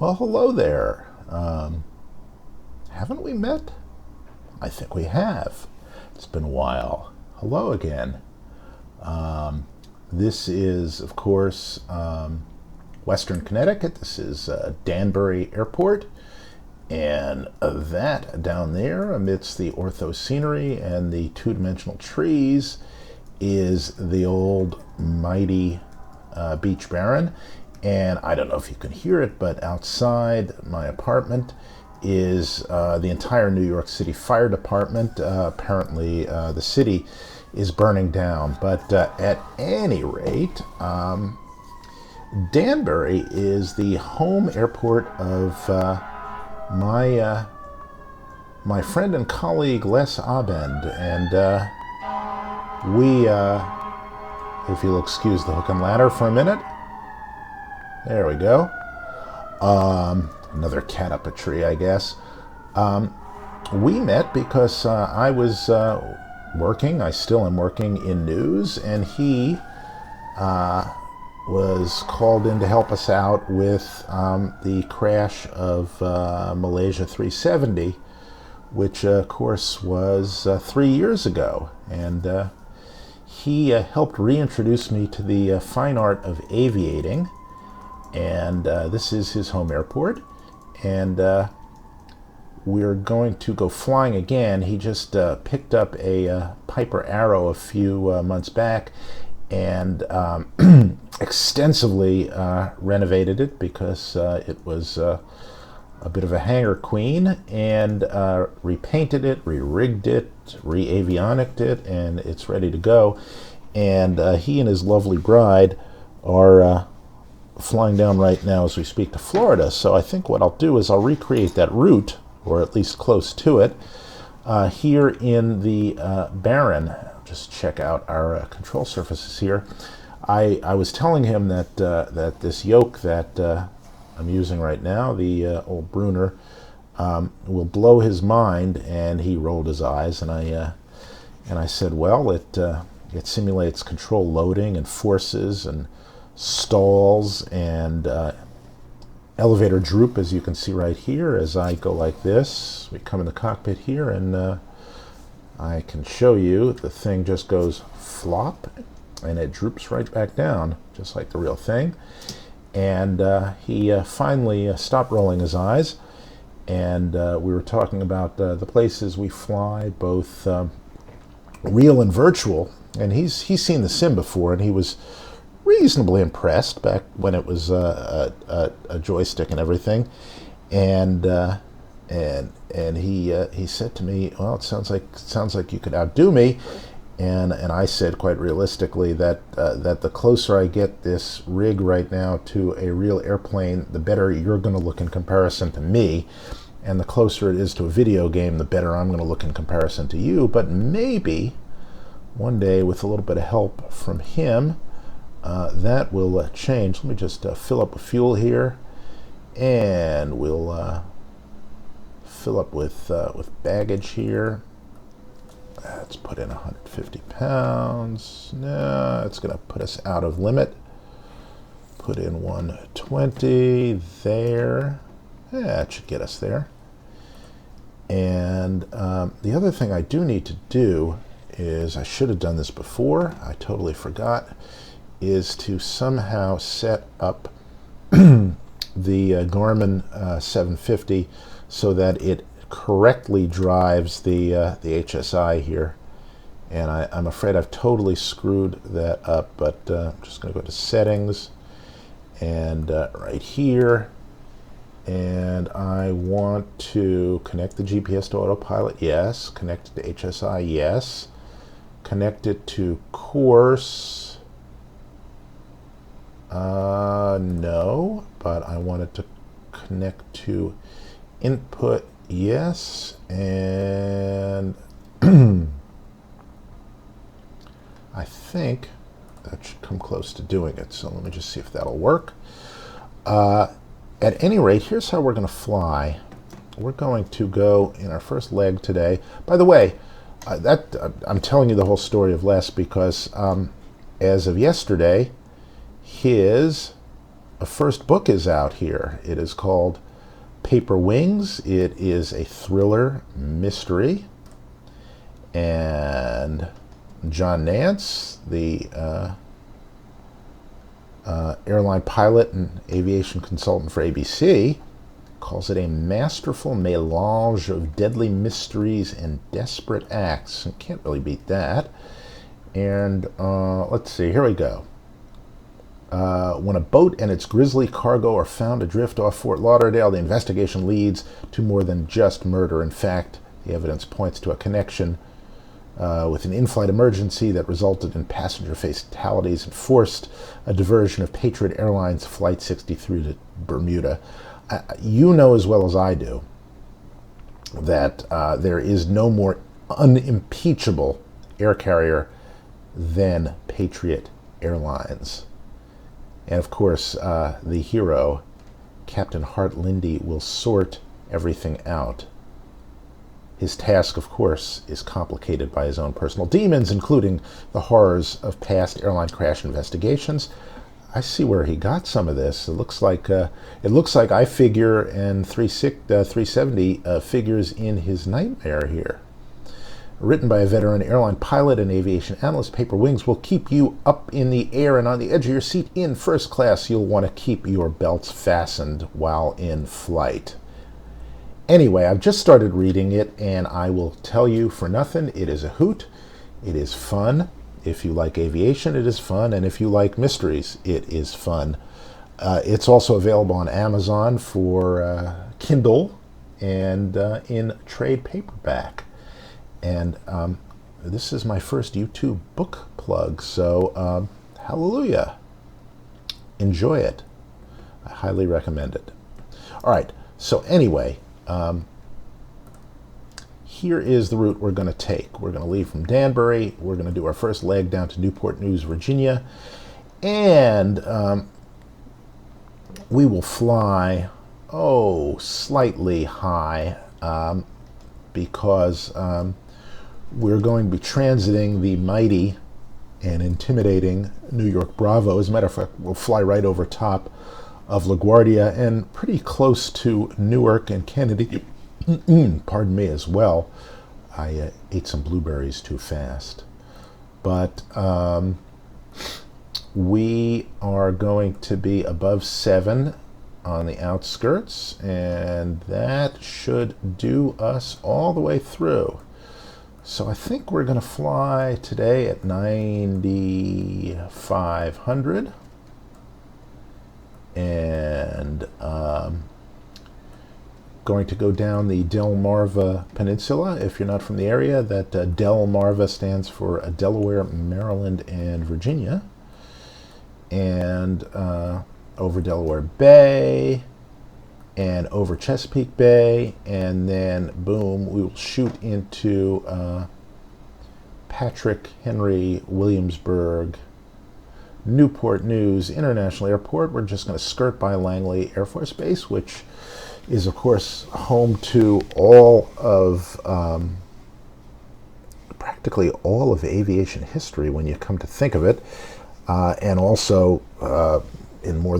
Well, hello there. Haven't we met? I think we have. It's been a while. Hello again. This is, of course, Western Connecticut. This is Danbury Airport. And that down there, amidst the ortho scenery and the two-dimensional trees, is the old mighty Beech Baron. And I don't know if you can hear it, but outside my apartment is the entire New York City Fire Department. Apparently the city is burning down. But at any rate, Danbury is the home airport of my friend and colleague Les Abend. And we, if you'll excuse the hook and ladder for a minute. There we go. Another cat up a tree, I guess. We met because I was working, I still am working in news, and he was called in to help us out with the crash of Malaysia 370, which of course was 3 years ago. And he helped reintroduce me to the fine art of aviating. And this is his home airport, and we're going to go flying again. He just picked up a Piper Arrow a few months back and extensively renovated it because it was a bit of a hangar queen, and repainted it, re-rigged it, re-avionicked it, and it's ready to go. And he and his lovely bride are flying down right now as we speak to Florida. So I think what I'll do is I'll recreate that route, or at least close to it, here in the Baron. Just check out our control surfaces here. I was telling him that that this yoke that I'm using right now, the old Brunner, will blow his mind, and he rolled his eyes, and I said, well, it simulates control loading and forces and stalls and elevator droop, as you can see right here. As I go like this, we come in the cockpit here, and I can show you the thing just goes flop, and it droops right back down, just like the real thing. And he finally stopped rolling his eyes, and we were talking about the places we fly, both real and virtual. And he's seen the sim before, and he was reasonably impressed back when it was a joystick and everything. And he said to me, well, it sounds like you could outdo me. And I said quite realistically that the closer I get this rig right now to a real airplane, the better you're going to look in comparison to me. And the closer it is to a video game, the better I'm going to look in comparison to you. But maybe one day, with a little bit of help from him, that will change. Let me just fill up with fuel here, and we'll fill up with baggage here. Let's put in 150 pounds. No, it's going to put us out of limit. Put in 120 there. Yeah, that should get us there. And the other thing I do need to do is, I should have done this before, I totally forgot, is to somehow set up the Garmin 750 so that it correctly drives the HSI here. And I'm afraid I've totally screwed that up, but I'm just going to go to settings, and right here, and I want to connect the GPS to autopilot, yes. Connect it to HSI, yes. Connect it to course, no, but I wanted to connect to input, yes, and I think that should come close to doing it. So let me just see if that'll work. At any rate, here's how we're going to fly. We're going to go in our first leg today. By the way, I'm telling you the whole story of Les because as of yesterday, his a first book is out here. It is called Paper Wings. It is a thriller mystery. And John Nance, the airline pilot and aviation consultant for ABC, calls it a masterful melange of deadly mysteries and desperate acts. And can't really beat that. And let's see, here we go. When a boat and its grisly cargo are found adrift off Fort Lauderdale, the investigation leads to more than just murder. In fact, the evidence points to a connection with an in-flight emergency that resulted in passenger fatalities and forced a diversion of Patriot Airlines Flight 63 to Bermuda. You know as well as I do that there is no more unimpeachable air carrier than Patriot Airlines. And of course, the hero, Captain Hart Lindy, will sort everything out. His task, of course, is complicated by his own personal demons, including the horrors of past airline crash investigations. I see where he got some of this. It looks like I figure and 370 figures in his nightmare here. Written by a veteran airline pilot and aviation analyst, Paper Wings will keep you up in the air and on the edge of your seat in first class. You'll want to keep your belts fastened while in flight. Anyway, I've just started reading it, and I will tell you for nothing, it is a hoot. It is fun. If you like aviation, it is fun. And if you like mysteries, it is fun. It's also available on Amazon for Kindle and in trade paperback. And this is my first YouTube book plug, so hallelujah. Enjoy it. I highly recommend it. All right, so anyway, here is the route we're going to take. We're going to leave from Danbury. We're going to do our first leg down to Newport News, Virginia. And we will fly, slightly high because we're going to be transiting the mighty and intimidating New York Bravo. As a matter of fact, we'll fly right over top of LaGuardia and pretty close to Newark and Kennedy, pardon me, as well. I ate some blueberries too fast. But we are going to be above 7 on the outskirts, and that should do us all the way through. So I think we're going to fly today at 9,500. And going to go down the Delmarva Peninsula. If you're not from the area, that Delmarva stands for Delaware, Maryland, and Virginia. And over Delaware Bay, and over Chesapeake Bay, and then boom, we will shoot into Patrick Henry Williamsburg Newport News International Airport. We're just going to skirt by Langley Air Force Base, which is, of course, home to all of, practically all of aviation history when you come to think of it, and also, in more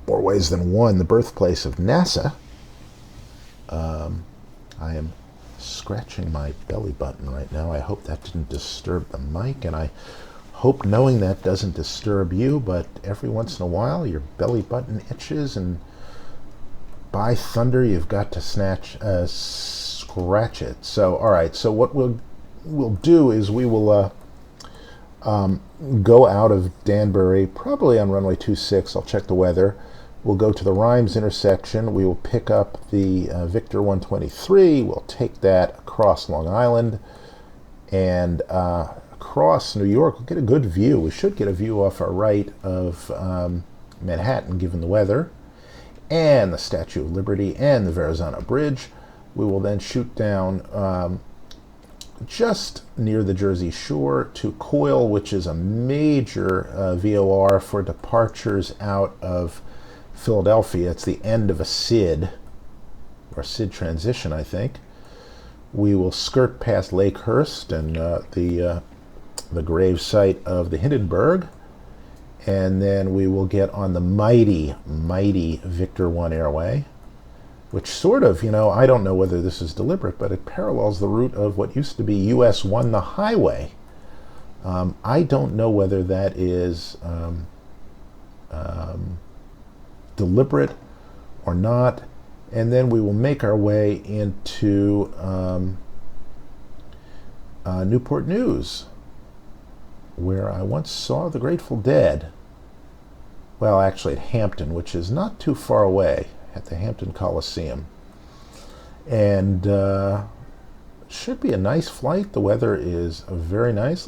ways than one, the birthplace of NASA. I am scratching my belly button right now. I hope that didn't disturb the mic, and I hope knowing that doesn't disturb you, but every once in a while your belly button itches, and by thunder you've got to scratch it. So all right, so what we'll do is we will go out of Danbury probably on runway 26. I'll check the weather. We'll go to the Rhymes intersection. We will pick up the Victor 123. We'll take that across Long Island and across New York. We'll get a good view. We should get a view off our right of Manhattan, given the weather, and the Statue of Liberty and the Verrazano Bridge. We will then shoot down just near the Jersey Shore to Coil, which is a major VOR for departures out of Philadelphia. It's the end of a SID, or SID transition, I think. We will skirt past Lakehurst and the grave site of the Hindenburg, And then we will get on the mighty, mighty Victor 1 airway, which sort of, I don't know whether this is deliberate, but it parallels the route of what used to be US 1, the highway. I don't know whether that is deliberate or not. And then we will make our way into Newport News, where I once saw the Grateful Dead. Well, actually at Hampton, which is not too far away, at the Hampton Coliseum. And should be a nice flight. The weather is very nice.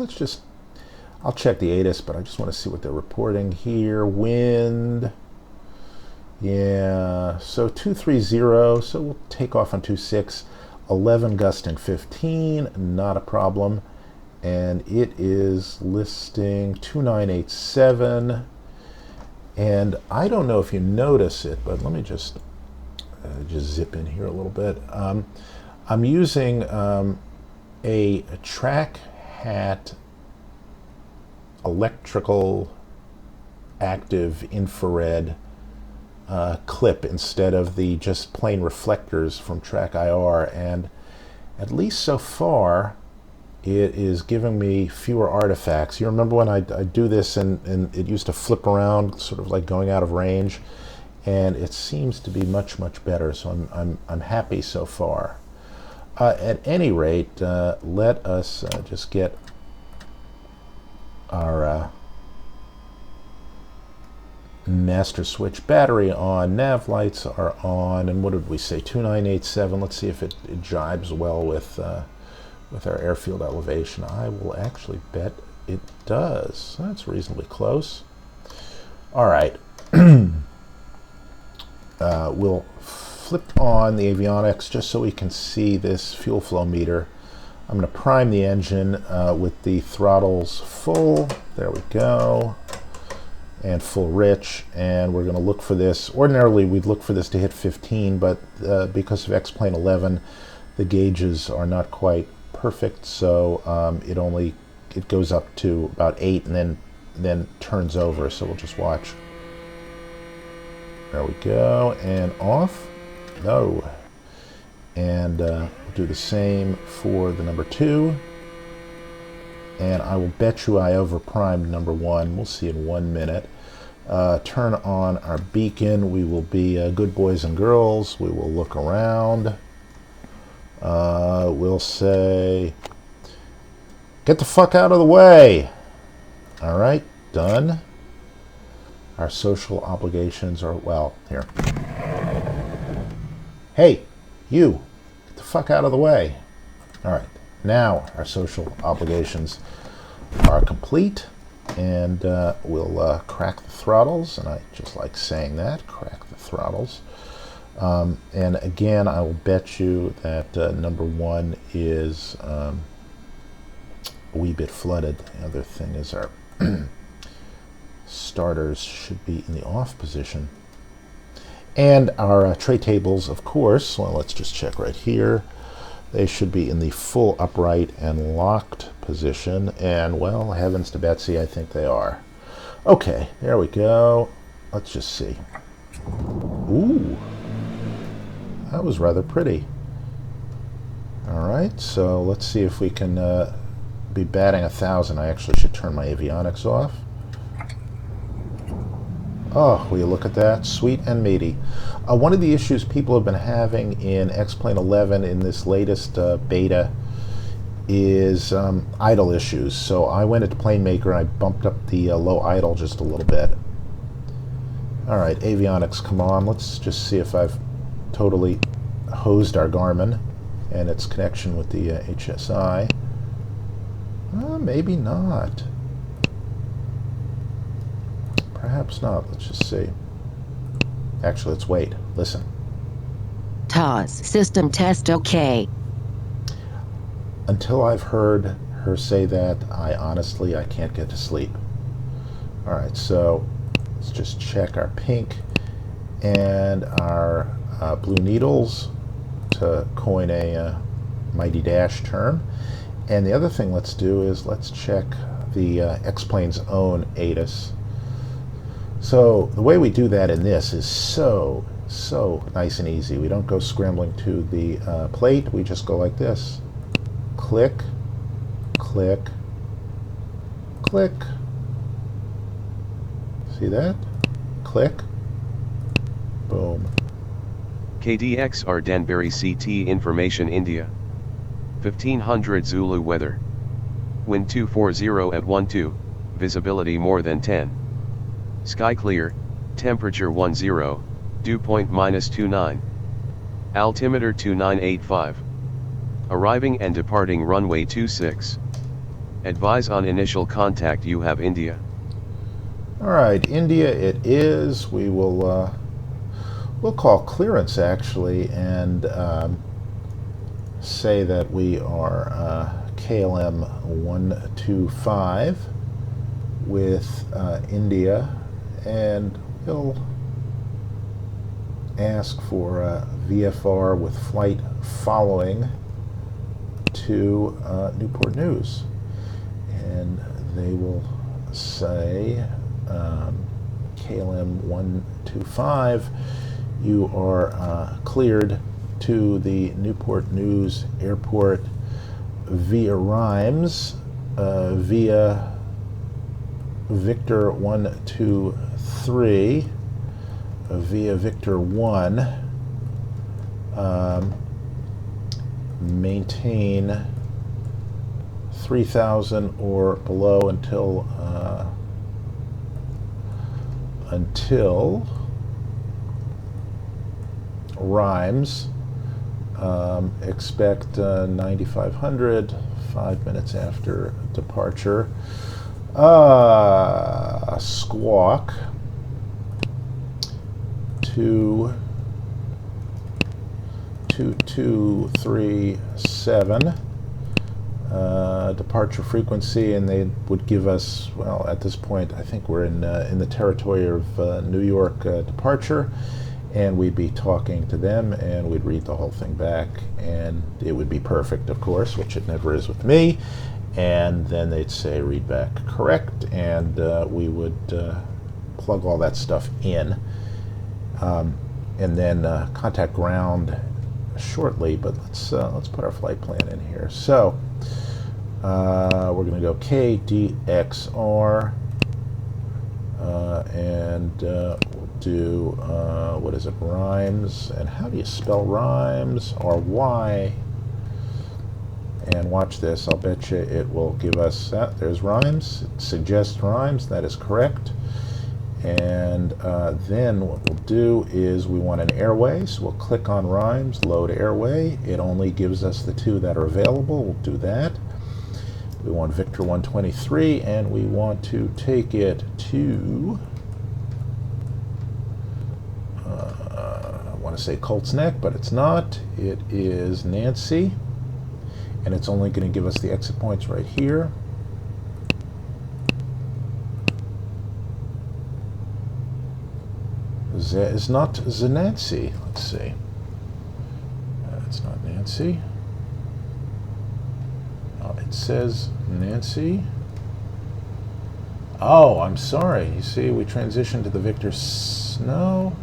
I'll check the ATIS, but I just want to see what they're reporting here. Wind, yeah, so 230, so we'll take off on 26, 11 gusting 15, not a problem. And it is listing 2987. And I don't know if you notice it, but let me just zip in here a little bit. I'm using a track hat electrical active infrared clip instead of the just plain reflectors from Track IR, and at least so far it is giving me fewer artifacts. You remember when I do this and it used to flip around, sort of like going out of range, and it seems to be much better, so I'm happy so far. At any rate, let us just get our master switch battery on, nav lights are on, and what did we say, 2987. Let's see if it jibes well with our airfield elevation. I will actually bet it does. That's reasonably close. All right. We'll flip on the avionics just so we can see this fuel flow meter. I'm going to prime the engine with the throttles full. There we go. And full rich. And we're going to look for this. Ordinarily, we'd look for this to hit 15, but because of X-Plane 11, the gauges are not quite perfect, so it goes up to about 8 and then turns over. So we'll just watch. There we go. And off. No. And we'll do the same for the number 2. And I will bet you I overprimed number 1. We'll see in 1 minute. Turn on our beacon. We will be good boys and girls. We will look around. We'll say, get the fuck out of the way. All right, done. Our social obligations are, well, here. Hey, you, get the fuck out of the way. All right, now our social obligations are complete, and we'll crack the throttles, and I just like saying that, crack the throttles. And again, I will bet you that number 1 is a wee bit flooded. The other thing is our starters should be in the off position. And our tray tables, of course, well, let's just check right here. They should be in the full upright and locked position. And, well, heavens to Betsy, I think they are. Okay, there we go. Let's just see. Ooh. That was rather pretty. All right, so let's see if we can be batting 1,000. I actually should turn my avionics off. Oh, will you look at that? Sweet and meaty. One of the issues people have been having in X-Plane 11 in this latest beta is idle issues. So I went into PlaneMaker and I bumped up the low idle just a little bit. All right, avionics, come on. Let's just see if I've totally hosed our Garmin and its connection with the HSI. Maybe not. Perhaps not. Let's just see. Actually, let's wait. Listen. TOS system test okay. Until I've heard her say that, I can't get to sleep. All right, so let's just check our pink and our blue needles, to coin a mighty dash term. And the other thing let's do is let's check the X-Plane's own ATIS. So the way we do that in this is so nice and easy. We don't go scrambling to the plate. We just go like this. Click, click, click. See that? Click. Boom. KDXR Danbury CT Information India. 1500 Zulu weather. Wind 240 at 12, visibility more than 10. Sky clear, temperature 10, dew point -29. Altimeter 2985. Arriving and departing runway 26. Advise on initial contact. You have India. Alright, India it is. We will we'll call clearance actually and say that we are KLM 125 with India, and we'll ask for VFR with flight following to Newport News, and they will say KLM 125, you are cleared to the Newport News Airport via Rhymes, via Victor 123, via Victor 1, maintain 3,000 or below until Rhymes. Expect 9,500, 5 minutes after departure. Squawk to 2237, departure frequency, and they would give us, well, at this point I think we're in the territory of New York departure, and we'd be talking to them, and we'd read the whole thing back, and it would be perfect, of course, which it never is with me, and then they'd say read back correct, and we would plug all that stuff in, and then contact ground shortly. But let's put our flight plan in here. So we're going to go KDXR, and we'll do what is it, Rhymes, and how do you spell Rhymes? RY. And watch this, I'll bet you it will give us that. There's Rhymes, it suggests Rhymes, that is correct. And then what we'll do is we want an airway, so we'll click on Rhymes, load airway. It only gives us the two that are available. We'll do that. We want Victor 123, and we want to take it to, I want to say Colts Neck, but it's not. It is Nancy, and it's only going to give us the exit points right here. Is not Nancy. Let's see. It's not Nancy. Oh, it says Nancy. Oh, I'm sorry. You see, we transitioned to the Victor Snow.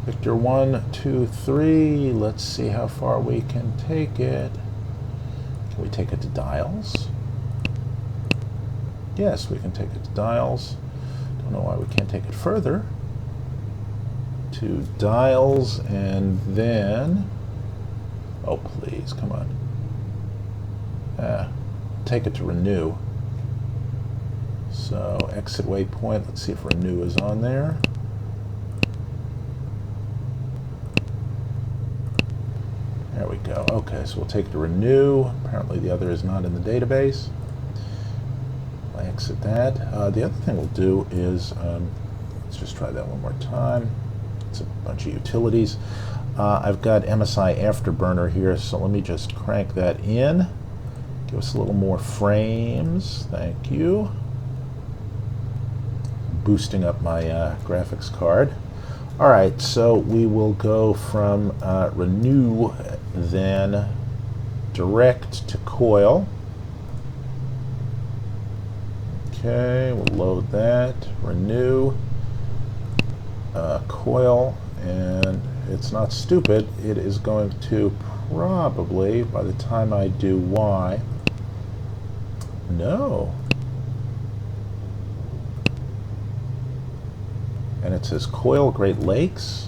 Victor 1, 2, 3. Let's see how far we can take it. Can we take it to Dials? Yes, we can take it to Dials. Don't know why we can't take it further. To Dials, and then, oh please, come on. Take it to Renew. So exit waypoint, let's see if Renew is on there. There we go. Okay, so we'll take it to Renew. Apparently the other is not in the database. I'll exit that. The other thing we'll do is, let's just try that one more time. It's a bunch of utilities. I've got MSI Afterburner here, so let me just crank that in. Give us a little more frames. Thank you. Boosting up my graphics card. All right, so we will go from Renew, then direct to Coil. Okay, we'll load that. Renew. coil, and it's not stupid. It is going to probably, by the time I do Y, no. And it says coil Great Lakes.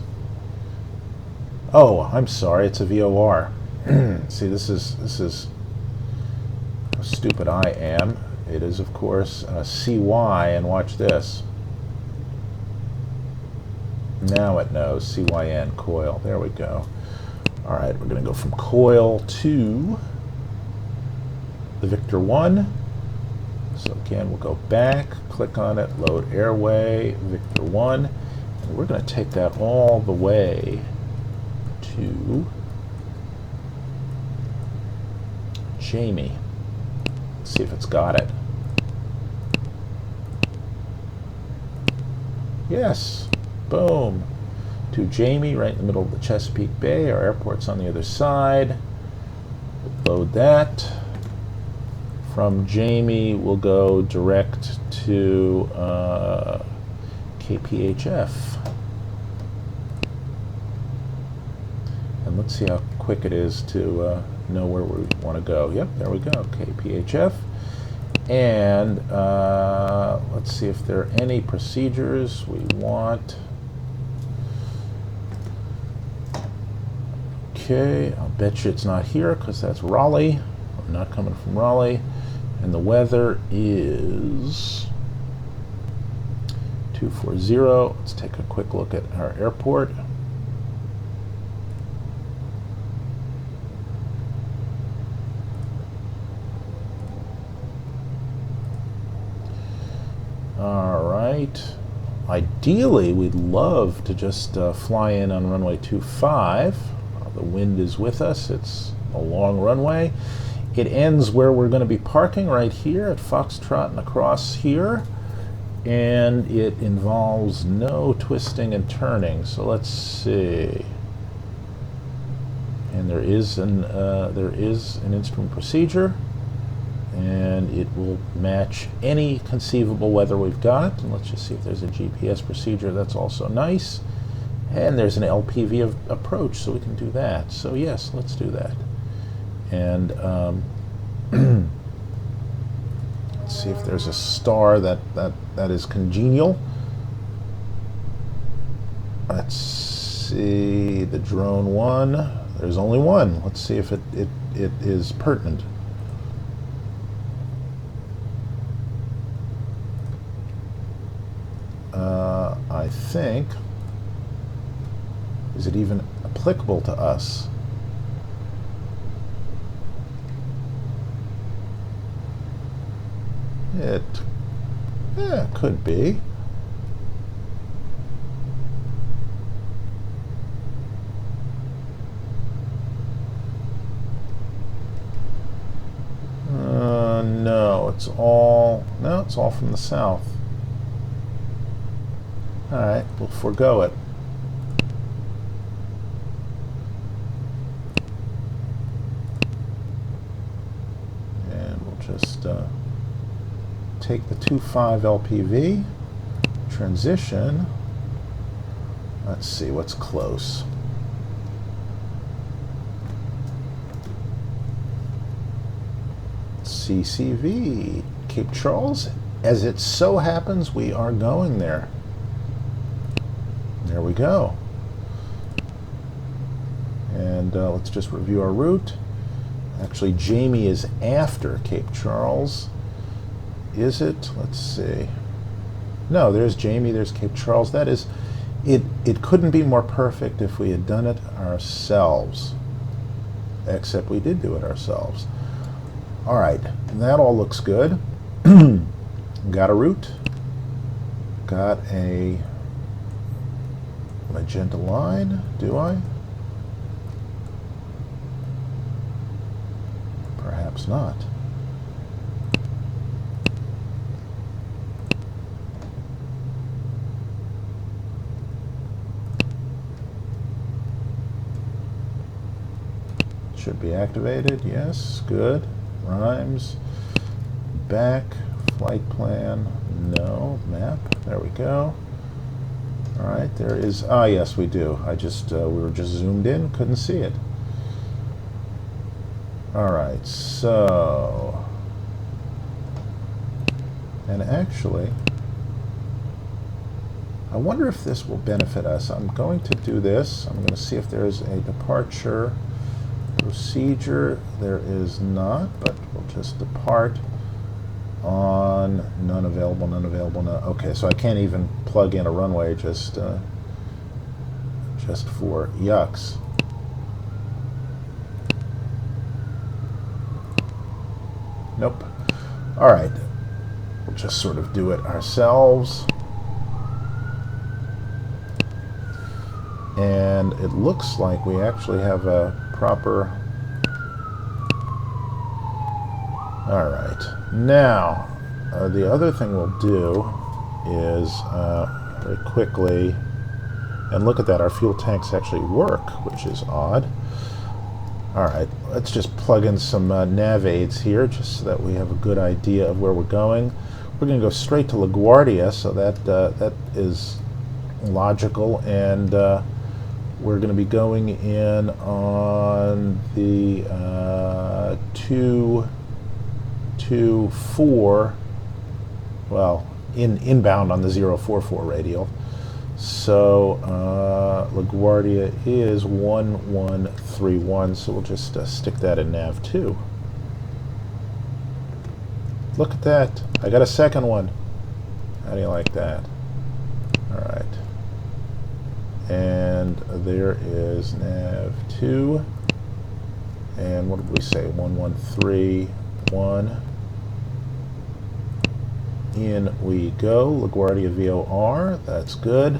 Oh, I'm sorry, it's a VOR. See, this is how stupid I am. It is, of course, CY, and watch this. Now it knows, CYN, coil. There we go. All right, we're going to go from coil to the Victor 1. So again, we'll go back, click on it, load airway, Victor 1. And we're going to take that all the way to Jamie. Let's see if it's got it. Yes. Boom. To Jamie, right in the middle of the Chesapeake Bay. Our airport's on the other side. We'll load that. From Jamie, we'll go direct to KPHF. And let's see how quick it is to know where we want to go. Yep, there we go, KPHF. And let's see if there are any procedures we want. Okay, I'll bet you it's not here because that's Raleigh. I'm not coming from Raleigh. And the weather is 240. Let's take a quick look at our airport. All right. Ideally, we'd love to just fly in on runway 25. The wind is with us. It's a long runway. It ends where we're going to be parking, right here at Foxtrot and across here. And it involves no twisting and turning. So let's see. And there is an instrument procedure, and it will match any conceivable weather we've got. And let's just see if there's a GPS procedure. That's also nice. And there's an LPV approach, so we can do that. So yes, let's do that. And let's see if there's a star that is congenial. Let's see, the drone 1. There's only one. Let's see if it is pertinent. I think. Is it even applicable to us? It could be. No, it's all from the south. All right, we'll forego it. Just take the 2.5 LPV, transition. Let's see what's close. CCV, Cape Charles. As it so happens, we are going there. There we go. And let's just review our route. Actually, Jamie is after Cape Charles. Is it? Let's see. No, there's Jamie, there's Cape Charles. That is, it couldn't be more perfect if we had done it ourselves. Except we did do it ourselves. All right, that all looks good. Got a route. Got a magenta line, do I? Perhaps not. Should be activated, yes, good. Rhymes, back, flight plan, no, map, there we go. All right, there is, yes, we do. We were just zoomed in, couldn't see it. All right, so, and actually, I wonder if this will benefit us. I'm going to do this. I'm going to see if there's a departure procedure. There is not, but we'll just depart on none available, none available, none. Okay, so I can't even plug in a runway just for yucks. Nope. All right, we'll just sort of do it ourselves. And it looks like we actually have a proper... All right. Now, the other thing we'll do is very quickly, and look at that, our fuel tanks actually work, which is odd. All right, let's just plug in some nav aids here, just so that we have a good idea of where we're going. We're going to go straight to LaGuardia, so that is logical, and we're going to be going in on the 224, well, inbound on the 044 radial. So LaGuardia is 1131, so we'll just stick that in nav 2. Look at that, I got a second one. How do you like that? All right. And there is nav 2, and what did we say, 1131. In we go, LaGuardia VOR, that's good.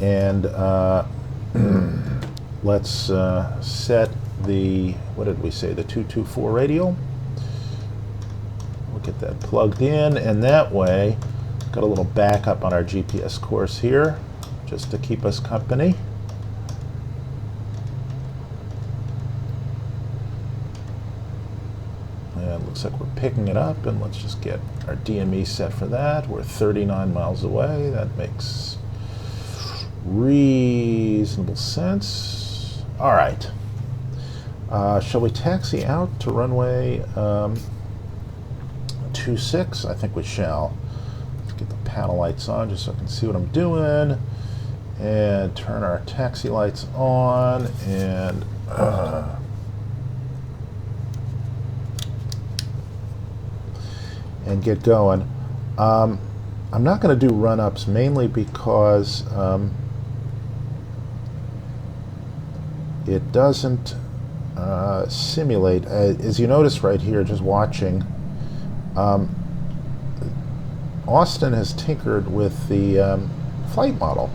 And let's set the, what did we say, the 224 radial. We'll get that plugged in, and that way, got a little backup on our GPS course here, just to keep us company. And looks like we're picking it up, and let's just get our DME set for that. We're 39 miles away. That makes reasonable sense. All right. Shall we taxi out to runway 26? I think we shall. Let's get the panel lights on just so I can see what I'm doing. And turn our taxi lights on, and get going. I'm not going to do run-ups, mainly because it doesn't simulate. As you notice right here, just watching, Austin has tinkered with the flight model.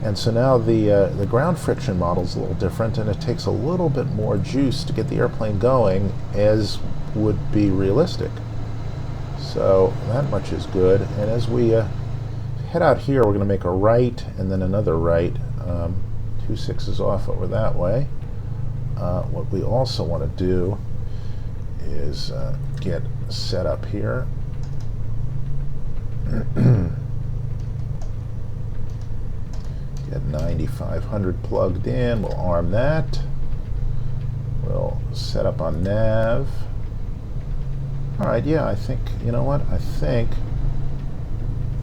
And so now the ground friction model is a little different, and it takes a little bit more juice to get the airplane going, as would be realistic. So that much is good. And as we head out here, we're going to make a right and then another right, 26 off over that way. What we also want to do is get set up here. Get 9500 plugged in. We'll arm that. We'll set up on nav. All right, yeah, I think, you know what? I think,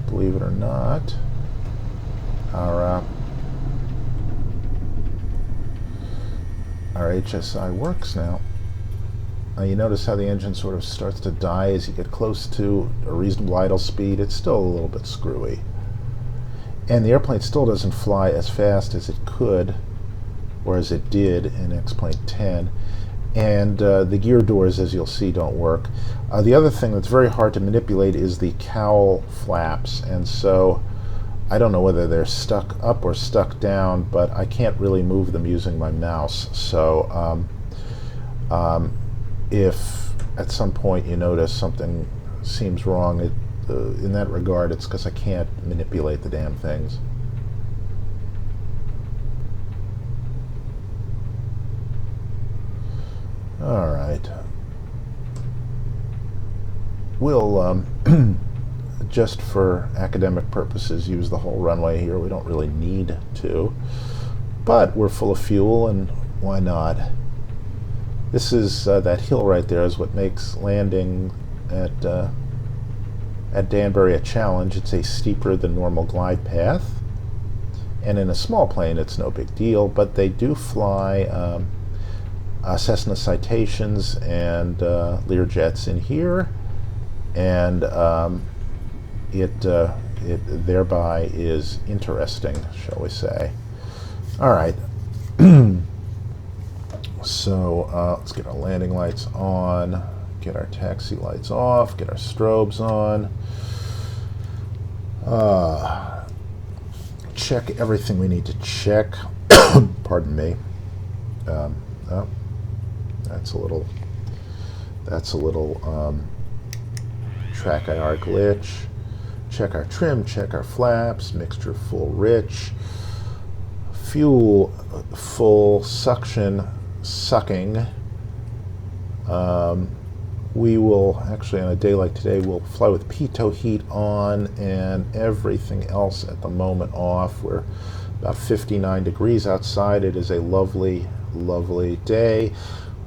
believe it or not, our HSI works now. You notice how the engine sort of starts to die as you get close to a reasonable idle speed. It's still a little bit screwy. And the airplane still doesn't fly as fast as it could, or as it did in X-Plane 10. And the gear doors, as you'll see, don't work. The other thing that's very hard to manipulate is the cowl flaps. And so I don't know whether they're stuck up or stuck down, but I can't really move them using my mouse. So if at some point you notice something seems wrong, in that regard, it's because I can't manipulate the damn things. All right. We'll just for academic purposes, use the whole runway here. We don't really need to, but we're full of fuel, and why not? This is that hill right there is what makes landing at Danbury a challenge. It's a steeper than normal glide path, and in a small plane it's no big deal, but they do fly Cessna Citations and Learjets in here, and it thereby is interesting, shall we say. All right. So let's get our landing lights on, get our taxi lights off, get our strobes on. Check everything we need to check. Pardon me. Oh, that's a little track IR glitch. Check our trim, check our flaps, mixture full rich, fuel full, suction sucking. We will actually, on a day like today, we'll fly with pitot heat on and everything else at the moment off. We're about 59 degrees outside. It is a lovely, lovely day.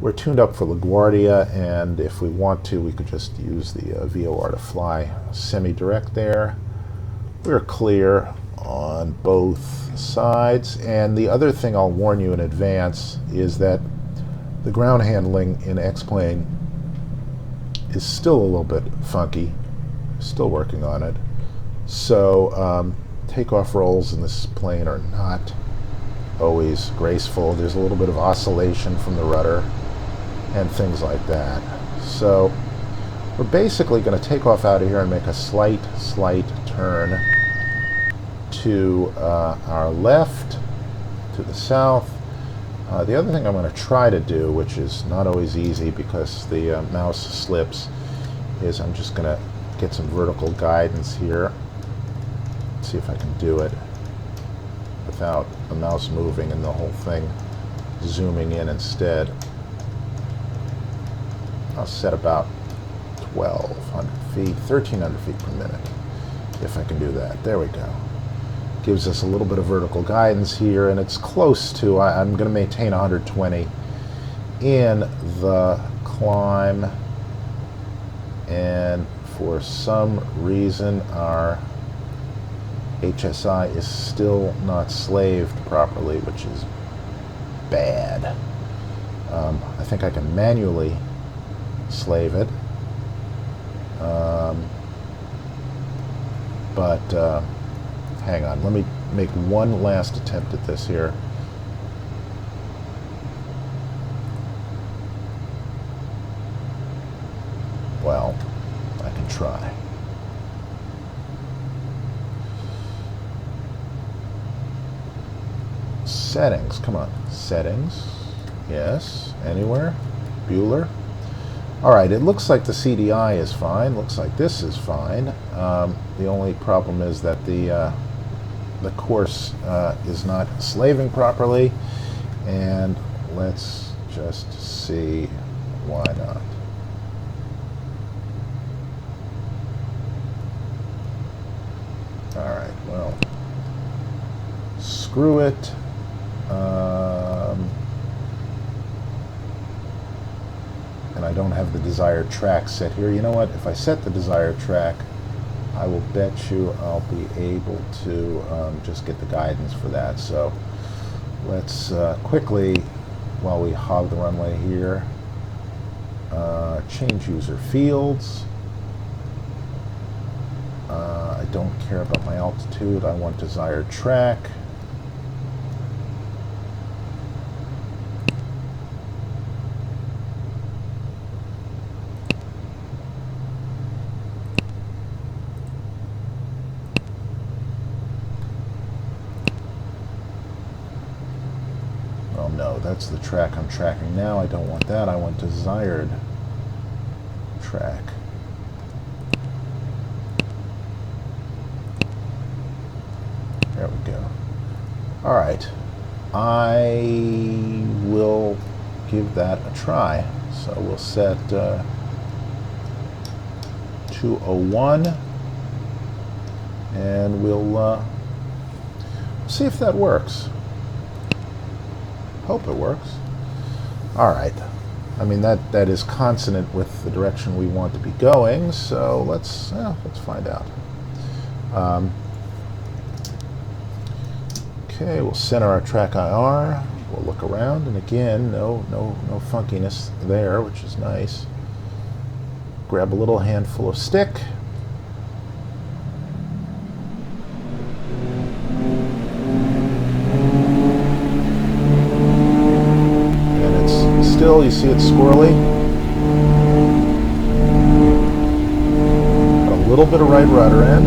We're tuned up for LaGuardia, and if we want to, we could just use the VOR to fly semi-direct there. We're clear on both sides, and the other thing I'll warn you in advance is that the ground handling in X-Plane is still a little bit funky. Still working on it. So takeoff rolls in this plane are not always graceful. There's a little bit of oscillation from the rudder and things like that. So we're basically going to take off out of here and make a slight turn to our left, to the south. The other thing I'm going to try to do, which is not always easy because the mouse slips, is I'm just going to get some vertical guidance here. See if I can do it without the mouse moving and the whole thing zooming in instead. I'll set about 1,200 feet, 1,300 feet per minute, if I can do that. There we go. Gives us a little bit of vertical guidance here, and it's close to, I'm going to maintain 120 in the climb, and for some reason our HSI is still not slaved properly, which is bad. I think I can manually slave it, but hang on, let me make one last attempt at this here. Well, I can try. Settings, come on. Settings. Yes, anywhere. Bueller. Alright, it looks like the CDI is fine. Looks like this is fine. The only problem is that the course is not slaving properly, and let's just see why not. Alright, well, screw it. And I don't have the desired track set here. You know what? If I set the desired track, I will bet you I'll be able to just get the guidance for that. So let's quickly, while we hog the runway here, change user fields. I don't care about my altitude. I want desired track. No, that's the track I'm tracking now. I don't want that. I want desired track. There we go. All right. I will give that a try. So we'll set 201 and we'll see if that works. Hope it works. All right. I mean, that is consonant with the direction we want to be going, so let's find out. Okay, we'll center our track IR. We'll look around, and again, no funkiness there, which is nice. Grab a little handful of stick. And it's still, you see it's squirrely. Got a little bit of right rudder in.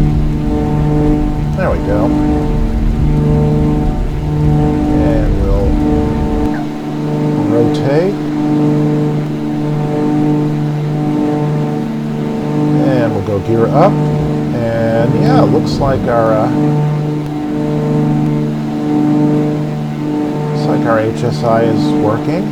There we go. And we'll rotate. And we'll go gear up. And yeah, it looks like our HSI is working.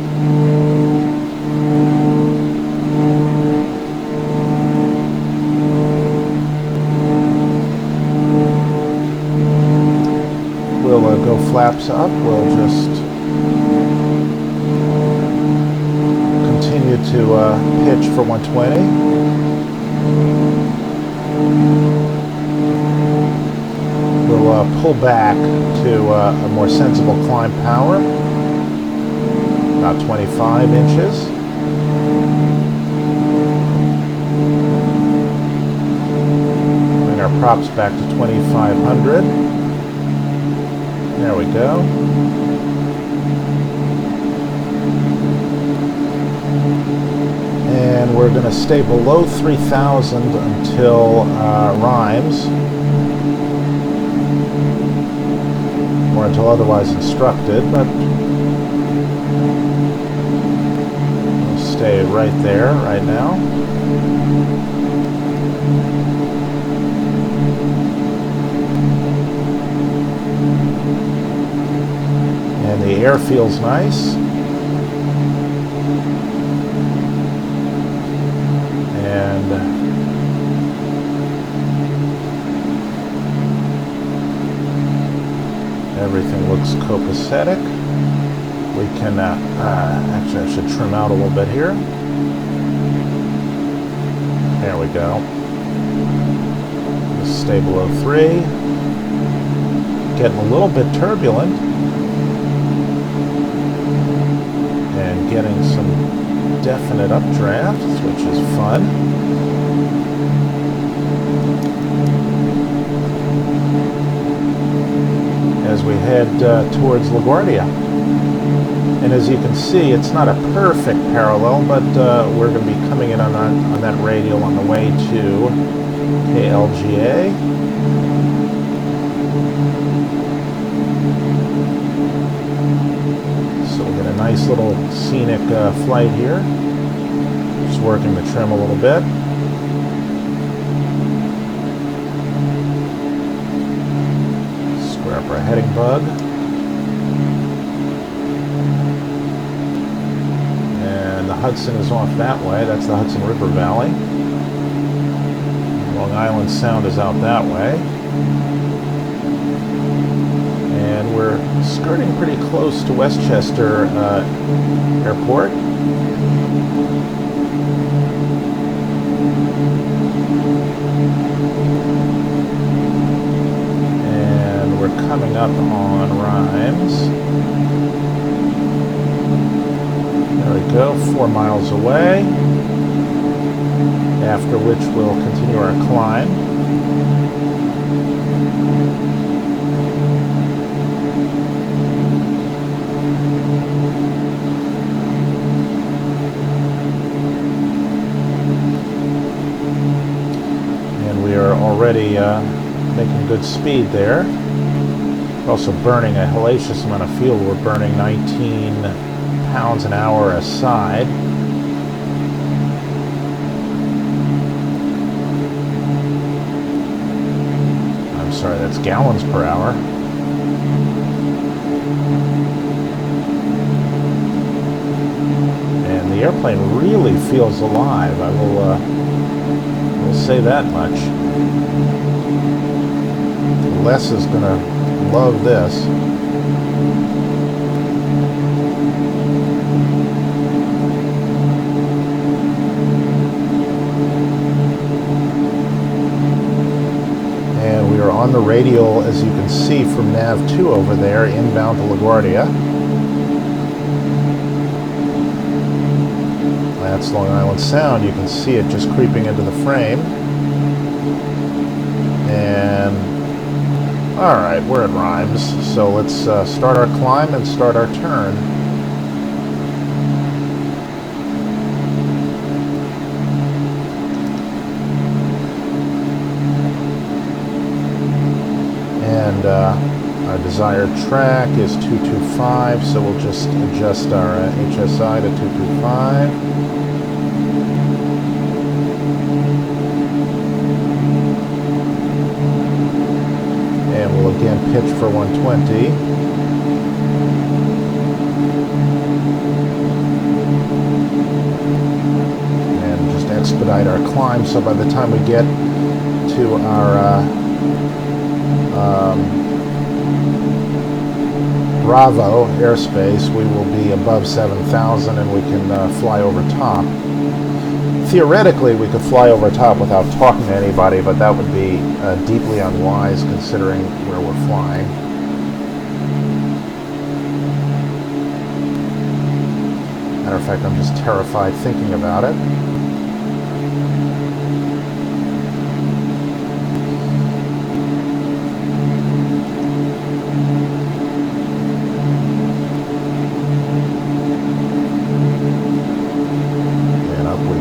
We'll go flaps up. We'll just continue to pitch for 120. We'll pull back to a more sensible climb power, about 25 inches. Bring our props back to 2,500. There we go. And we're going to stay below 3,000 until rhymes, or until otherwise instructed, but we'll stay right there right now. And the air feels nice. And everything looks copacetic. We can, actually I should trim out a little bit here. There we go. Just stay below 3. Getting a little bit turbulent. And getting some definite updrafts, which is fun. As we head towards LaGuardia. And as you can see, it's not a perfect parallel, but we're going to be coming in on that radial on the way to KLGA. So we'll get a nice little scenic flight here. Just working the trim a little bit. Square up our heading bug. And the Hudson is off that way. That's the Hudson River Valley. Long Island Sound is out that way. And we're skirting pretty close to Westchester Airport. And we're coming up on Rhymes. There we go, 4 miles away. After which we'll continue our climb. We are already making good speed there. We're also burning a hellacious amount of fuel. We're burning 19 pounds an hour a side. I'm sorry, that's gallons per hour. And the airplane really feels alive. I will say that much. Les is going to love this. And we are on the radial, as you can see, from Nav 2 over there, inbound to LaGuardia. That's Long Island Sound. You can see it just creeping into the frame. And, alright, we're at Rhymes. So let's start our climb and start our turn. And our desired track is 225, so we'll just adjust our HSI to 225. And we'll again pitch for 120. And just expedite our climb, so by the time we get to our Bravo airspace, we will be above 7,000 and we can fly over top. Theoretically, we could fly over top without talking to anybody, but that would be deeply unwise considering where we're flying. Matter of fact, I'm just terrified thinking about it.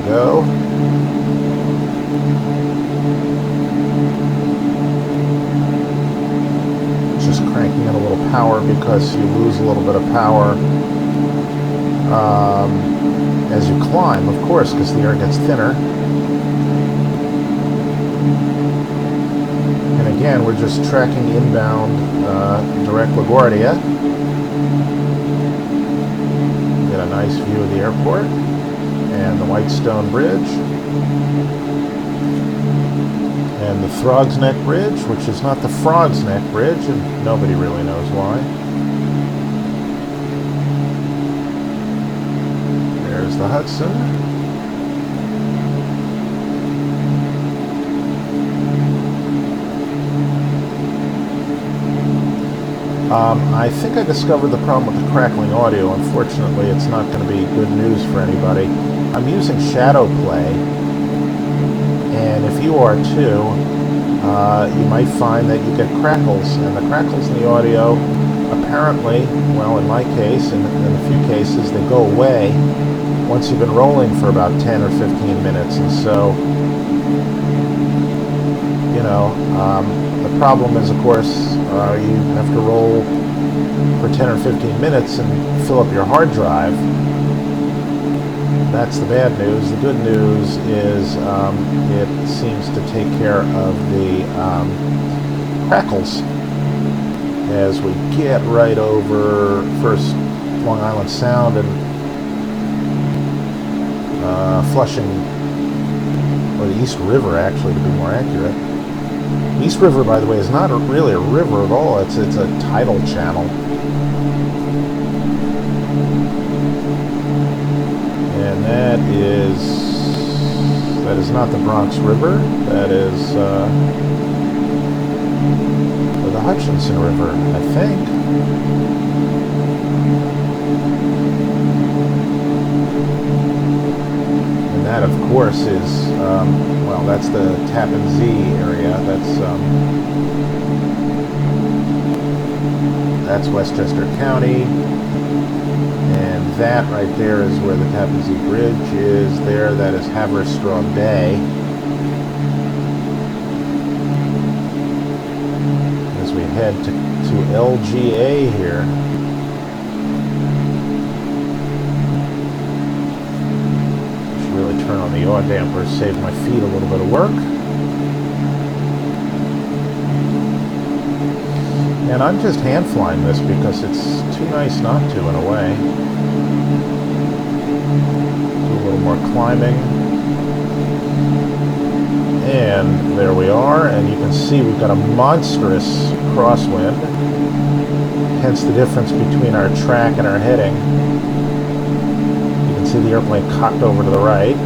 Go. Just cranking in a little power because you lose a little bit of power as you climb, of course, because the air gets thinner. And again, we're just tracking inbound direct LaGuardia. Get a nice view of the airport and the Whitestone Bridge, and the Throg's Neck Bridge, which is not the Frog's Neck Bridge, and nobody really knows why. There's the Hudson. I think I discovered the problem with the crackling audio. Unfortunately, it's not going to be good news for anybody. I'm using shadow play, and if you are too, you might find that you get crackles, and the crackles in the audio apparently, well, in my case, and in a few cases, they go away once you've been rolling for about 10 or 15 minutes, and so, you know, the problem is, of course, you have to roll for 10 or 15 minutes and fill up your hard drive. That's the bad news. The good news is it seems to take care of the crackles as we get right over first Long Island Sound and Flushing, or the East River, actually, to be more accurate. East River, by the way, is not really a river at all. It's a tidal channel. And that is not the Bronx River. That is the Hutchinson River, I think. And that, of course, is well, that's the Tappan Zee area. That's Westchester County. And that right there is where the Tappan Zee Bridge is there. That is Haverstraw Bay. As we head to LGA here. Should really turn on the yaw damper, save my feet a little bit of work. And I'm just hand flying this because it's too nice not to, in a way. Do a little more climbing. And there we are, and you can see we've got a monstrous crosswind, hence the difference between our track and our heading. You can see the airplane cocked over to the right.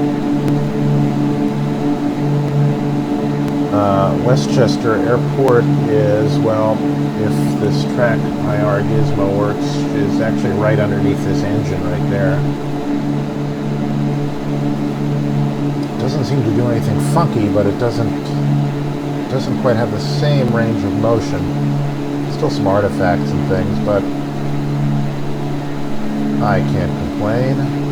Westchester Airport is, well, if this track IR gizmo works, is actually right underneath this engine right there. Doesn't seem to do anything funky, but it doesn't quite have the same range of motion. Still some artifacts and things, but I can't complain.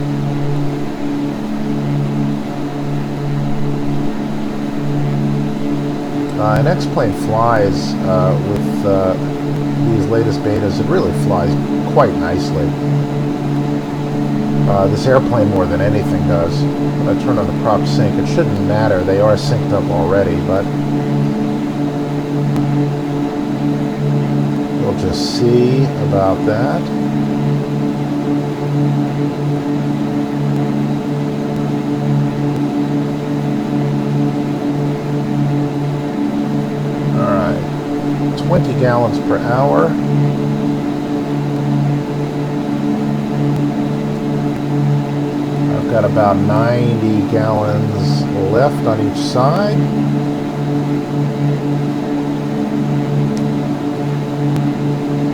An X-plane flies with these latest betas. It really flies quite nicely. This airplane more than anything does. When I turn on the prop sync, it shouldn't matter. They are synced up already, but we'll just see about that. All right, 20 gallons per hour. Got about 90 gallons left on each side.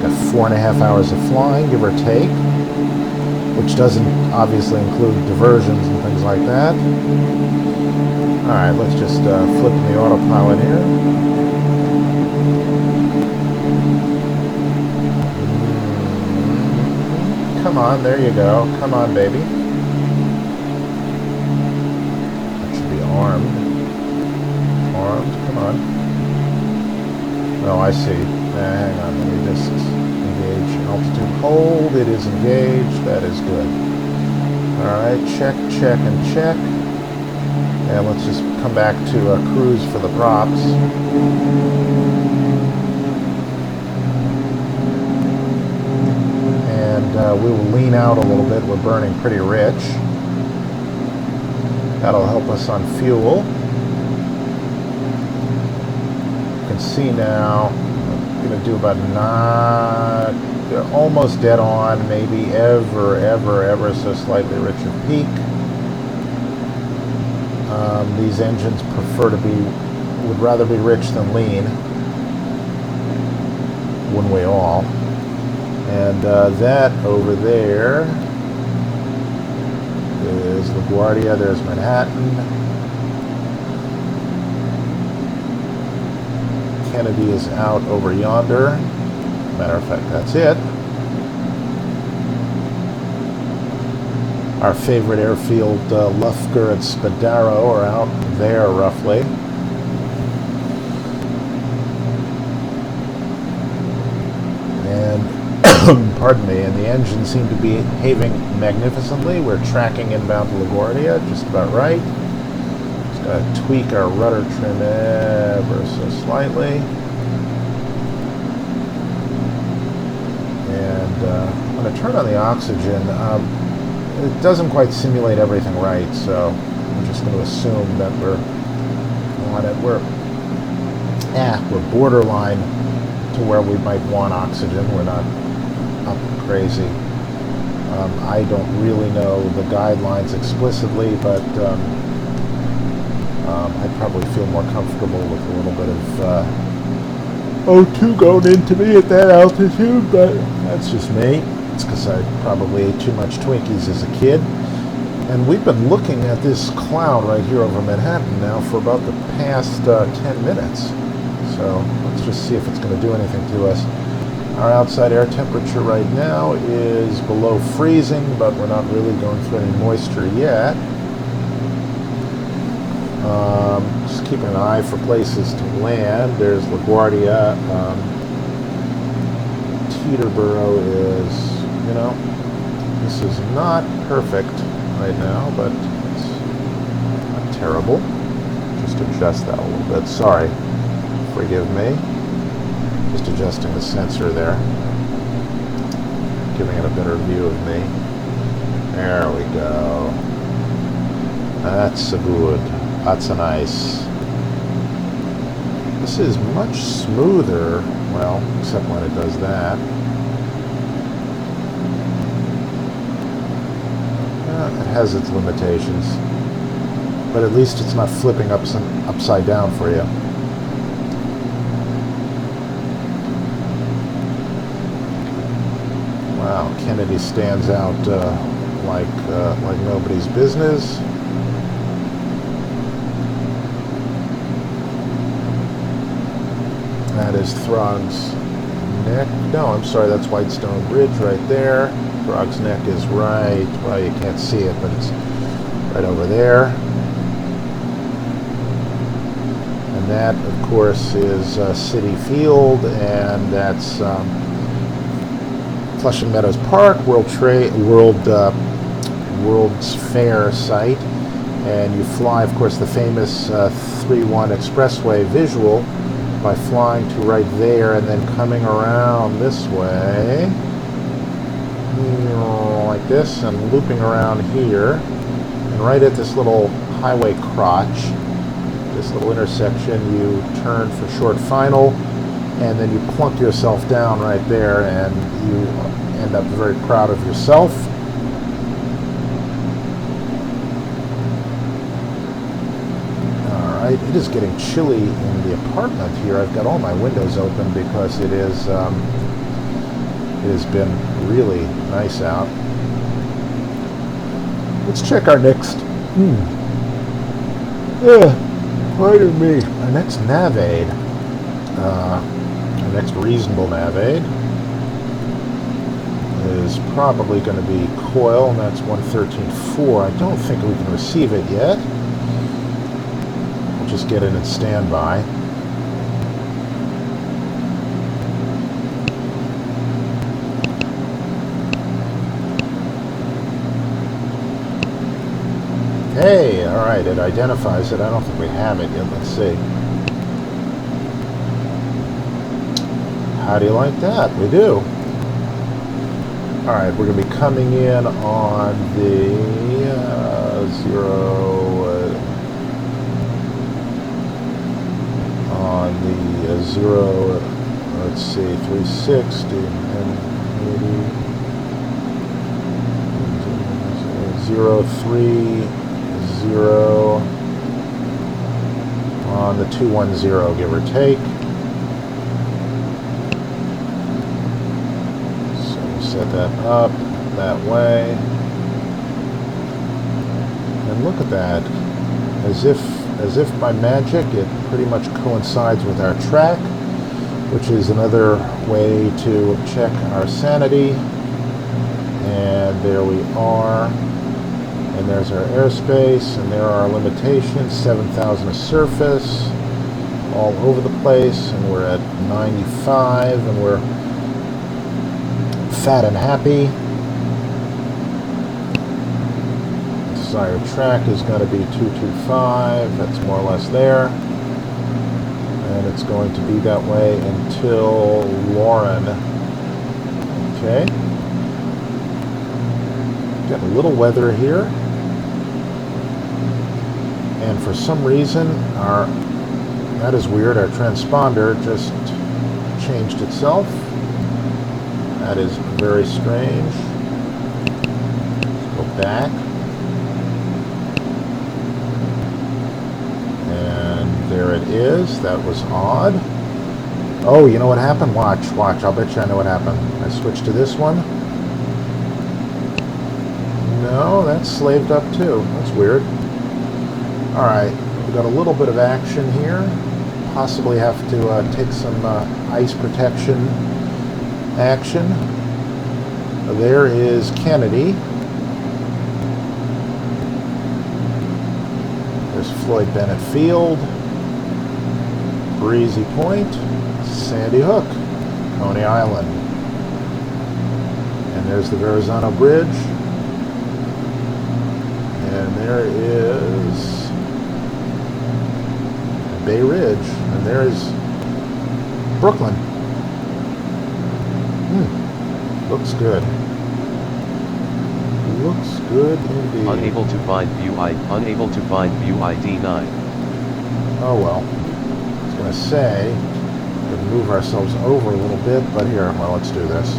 Got 4.5 hours of flying, give or take, which doesn't obviously include diversions and things like that. Alright, let's just flip in the autopilot here. Come on, there you go. Come on, baby. Armed, come on. Oh, I see. Hang on, let me just engage altitude. Hold, it is engaged. That is good. Alright, check, check, and check. And let's just come back to cruise for the props. And we will lean out a little bit. We're burning pretty rich. That'll help us on fuel. You can see now, I'm going to do about almost dead on, maybe ever so slightly rich of peak. These engines would rather be rich than lean, wouldn't we all? And that over there is LaGuardia, there's Manhattan. Kennedy is out over yonder. Matter of fact, that's it. Our favorite airfield, Lufker and Spadaro, are out there roughly. And pardon me, and the engines seem to be behaving magnificently. We're tracking inbound to LaGuardia, just about right. Just gotta tweak our rudder trim ever so slightly. And I'm gonna turn on the oxygen. It doesn't quite simulate everything right, so I'm just going to assume that we're on it. We're borderline to where we might want oxygen. We're not up crazy. I don't really know the guidelines explicitly, but I'd probably feel more comfortable with a little bit of O2 going into me at that altitude, but that's just me. It's because I probably ate too much Twinkies as a kid. And we've been looking at this cloud right here over Manhattan now for about the past 10 minutes. So let's just see if it's going to do anything to us. Our outside air temperature right now is below freezing, but we're not really going through any moisture yet. Just keeping an eye for places to land. There's LaGuardia. Teterboro is, you know, this is not perfect right now, but it's not terrible. Just adjust that a little bit. Sorry. Forgive me. Just adjusting the sensor there. Giving it a better view of me. There we go. That's a good. That's a nice. This is much smoother, well, except when it does that. It has its limitations, but at least it's not flipping upside down for you. Wow, Kennedy stands out like nobody's business. That is Throg's Neck. No, I'm sorry, that's Whitestone Bridge right there. Throg's Neck is right, well, you can't see it, but it's right over there. And that, of course, is City Field, and that's Flushing Meadows Park, World's Fair site. And you fly, of course, the famous 3-1 expressway visual by flying to right there and then coming around this way, like this, and looping around here. And right at this little highway crotch, this little intersection, you turn for short final, and then you plunk yourself down right there, and you end up very proud of yourself. It is getting chilly in the apartment here. I've got all my windows open because it has been really nice out. Let's check our next. Pardon me. Our next nav aid. Our next reasonable nav aid is probably going to be Coil, and that's 113.4. I don't think we can receive it yet. Just get it in standby. Hey, all right, it identifies it. I don't think we have it yet. Let's see. How do you like that? We do. All right, we're going to be coming in on the 0, let's see, 360, and maybe 030 on the 210, give or take. So we'll set that up that way. And look at that, as if by magic, it pretty much coincides with our track, which is another way to check our sanity. And there we are. And there's our airspace, and there are our limitations, 7,000 a surface, all over the place, and we're at 95, and we're fat and happy. Desired track is going to be 225, that's more or less there, and it's going to be that way until Lauren. Okay, got a little weather here, and for some reason that is weird, our transponder just changed itself. That is very strange. Let's go back. There it is. That was odd. Oh, you know what happened? Watch. I'll bet you I know what happened. I switched to this one. No, that's slaved up too. That's weird. Alright, we've got a little bit of action here. Possibly have to take some ice protection action. There is Kennedy. There's Floyd Bennett Field. Breezy Point, Sandy Hook, Coney Island. And there's the Verrazano Bridge. And there is Bay Ridge. And there's Brooklyn. Looks good. Looks good indeed. Unable to find view ID 9. Oh well. going to say, we'll move ourselves over a little bit, but here, well, let's do this.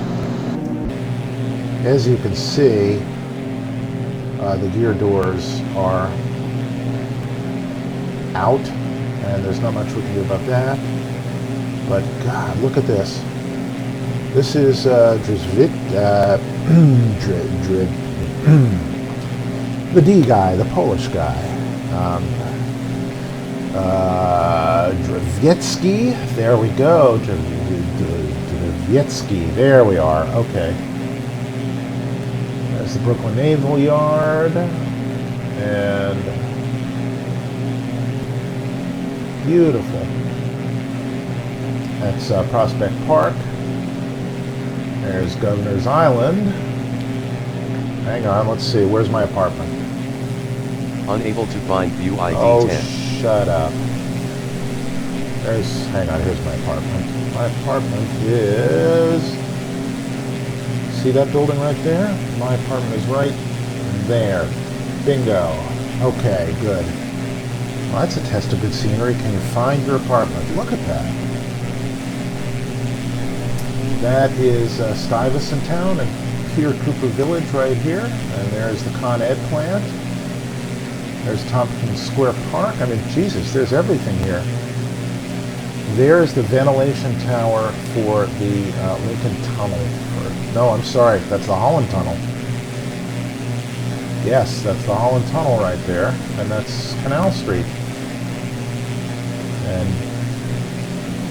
As you can see, the gear doors are out, and there's not much we can do about that. But God, look at this. This is the D guy, the Polish guy. Drawiecki, there we go. Drawiecki, there we are. Okay. There's the Brooklyn Naval Yard, and beautiful. That's Prospect Park. There's Governor's Island. Hang on, let's see. Where's my apartment? Unable to find view ID 10. Oh, shut up. Hang on, here's my apartment. My apartment is... See that building right there? My apartment is right there. Bingo. Okay, good. Well, that's a test of good scenery. Can you find your apartment? Look at that. That is Stuyvesant Town and Peter Cooper Village right here. And there's the Con Ed plant. There's Tompkins Square Park. I mean, Jesus, there's everything here. There's the ventilation tower for the Lincoln Tunnel. No, I'm sorry, that's the Holland Tunnel. Yes, that's the Holland Tunnel right there, and that's Canal Street. And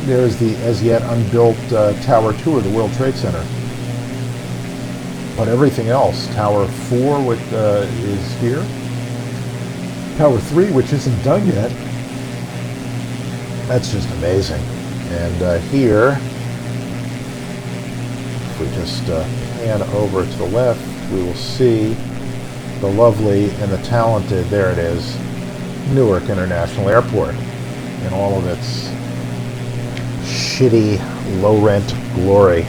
there's the as yet unbuilt Tower 2 of the World Trade Center. But everything else, Tower 4 is here. Tower 3, which isn't done yet. That's just amazing. And here, if we just pan over to the left, we will see the lovely and the talented, there it is, Newark International Airport in all of its shitty, low-rent glory.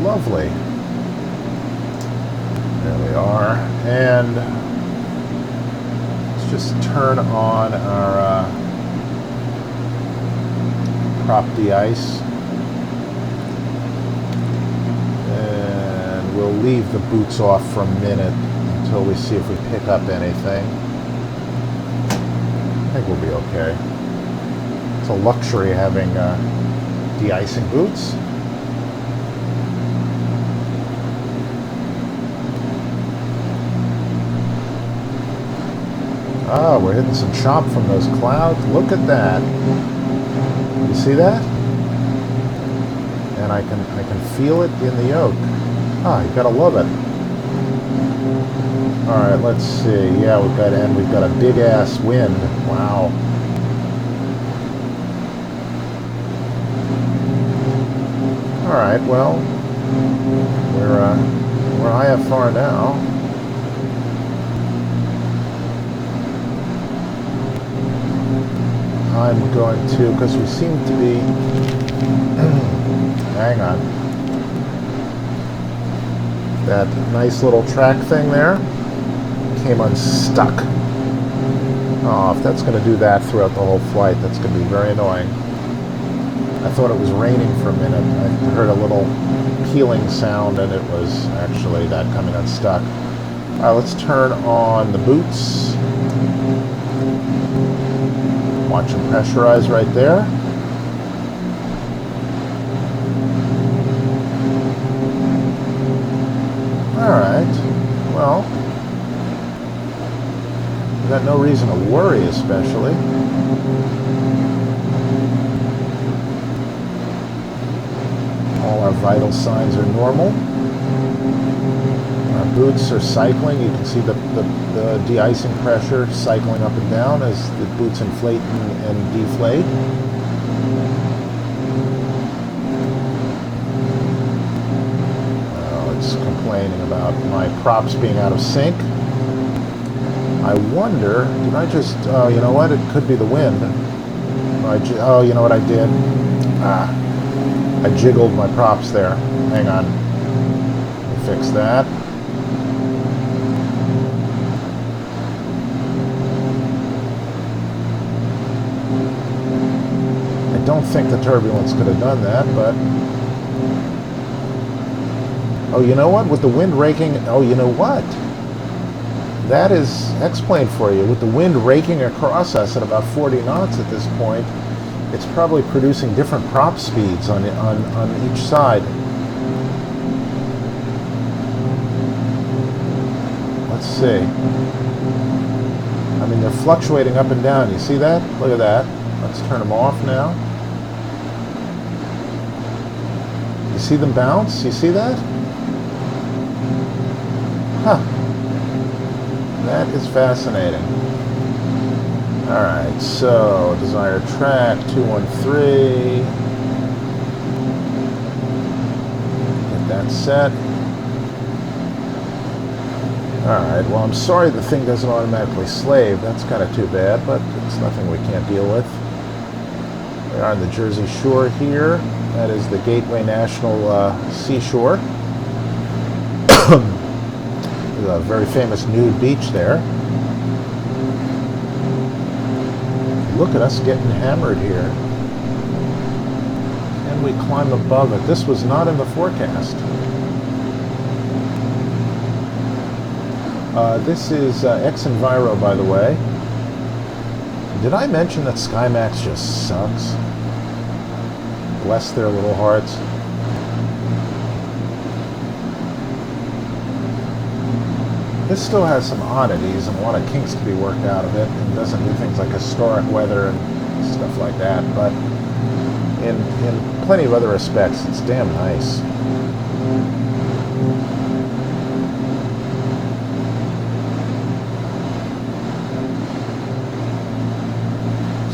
Lovely. There we are. And let's just turn on our prop de-ice. And we'll leave the boots off for a minute until we see if we pick up anything. I think we'll be okay. It's a luxury having de-icing boots. Ah, we're hitting some chop from those clouds. Look at that. You see that? And I can feel it in the yoke. Ah, you gotta love it. All right, let's see. Yeah, we've got a big ass wind. Wow. All right, well, we're IFR now. I'm going to, because we seem to be, hang on, that nice little track thing there came unstuck. Oh, if that's going to do that throughout the whole flight, that's going to be very annoying. I thought it was raining for a minute. I heard a little peeling sound, and it was actually that coming unstuck. All right, let's turn on the boots. Watch them pressurize right there. Alright, well, we've got no reason to worry especially. All our vital signs are normal. Our boots are cycling. You can see the de-icing pressure cycling up and down as the boots inflate and deflate. Oh, it's complaining about my props being out of sync. I wonder, did I just, oh, you know what? It could be the wind. Oh, you know what I did? I jiggled my props there. Hang on. Let me fix that. don't think the turbulence could have done that, but... Oh, you know what? With the wind raking... Oh, you know what? That is explained for you. With the wind raking across us at about 40 knots at this point, it's probably producing different prop speeds on each side. Let's see. I mean, they're fluctuating up and down. You see that? Look at that. Let's turn them off now. You see them bounce? You see that? Huh. That is fascinating. Alright, so desired track 213. Get that set. Alright, well, I'm sorry the thing doesn't automatically slave. That's kind of too bad, but it's nothing we can't deal with. We are on the Jersey Shore here. That is the Gateway National Seashore. There's a very famous nude beach there. Look at us getting hammered here. And we climb above it. This was not in the forecast. This is X-Enviro, by the way. Did I mention that SkyMax just sucks? Bless their little hearts. This still has some oddities and a lot of kinks to be worked out of it, and doesn't do things like historic weather and stuff like that, but in plenty of other respects, it's damn nice.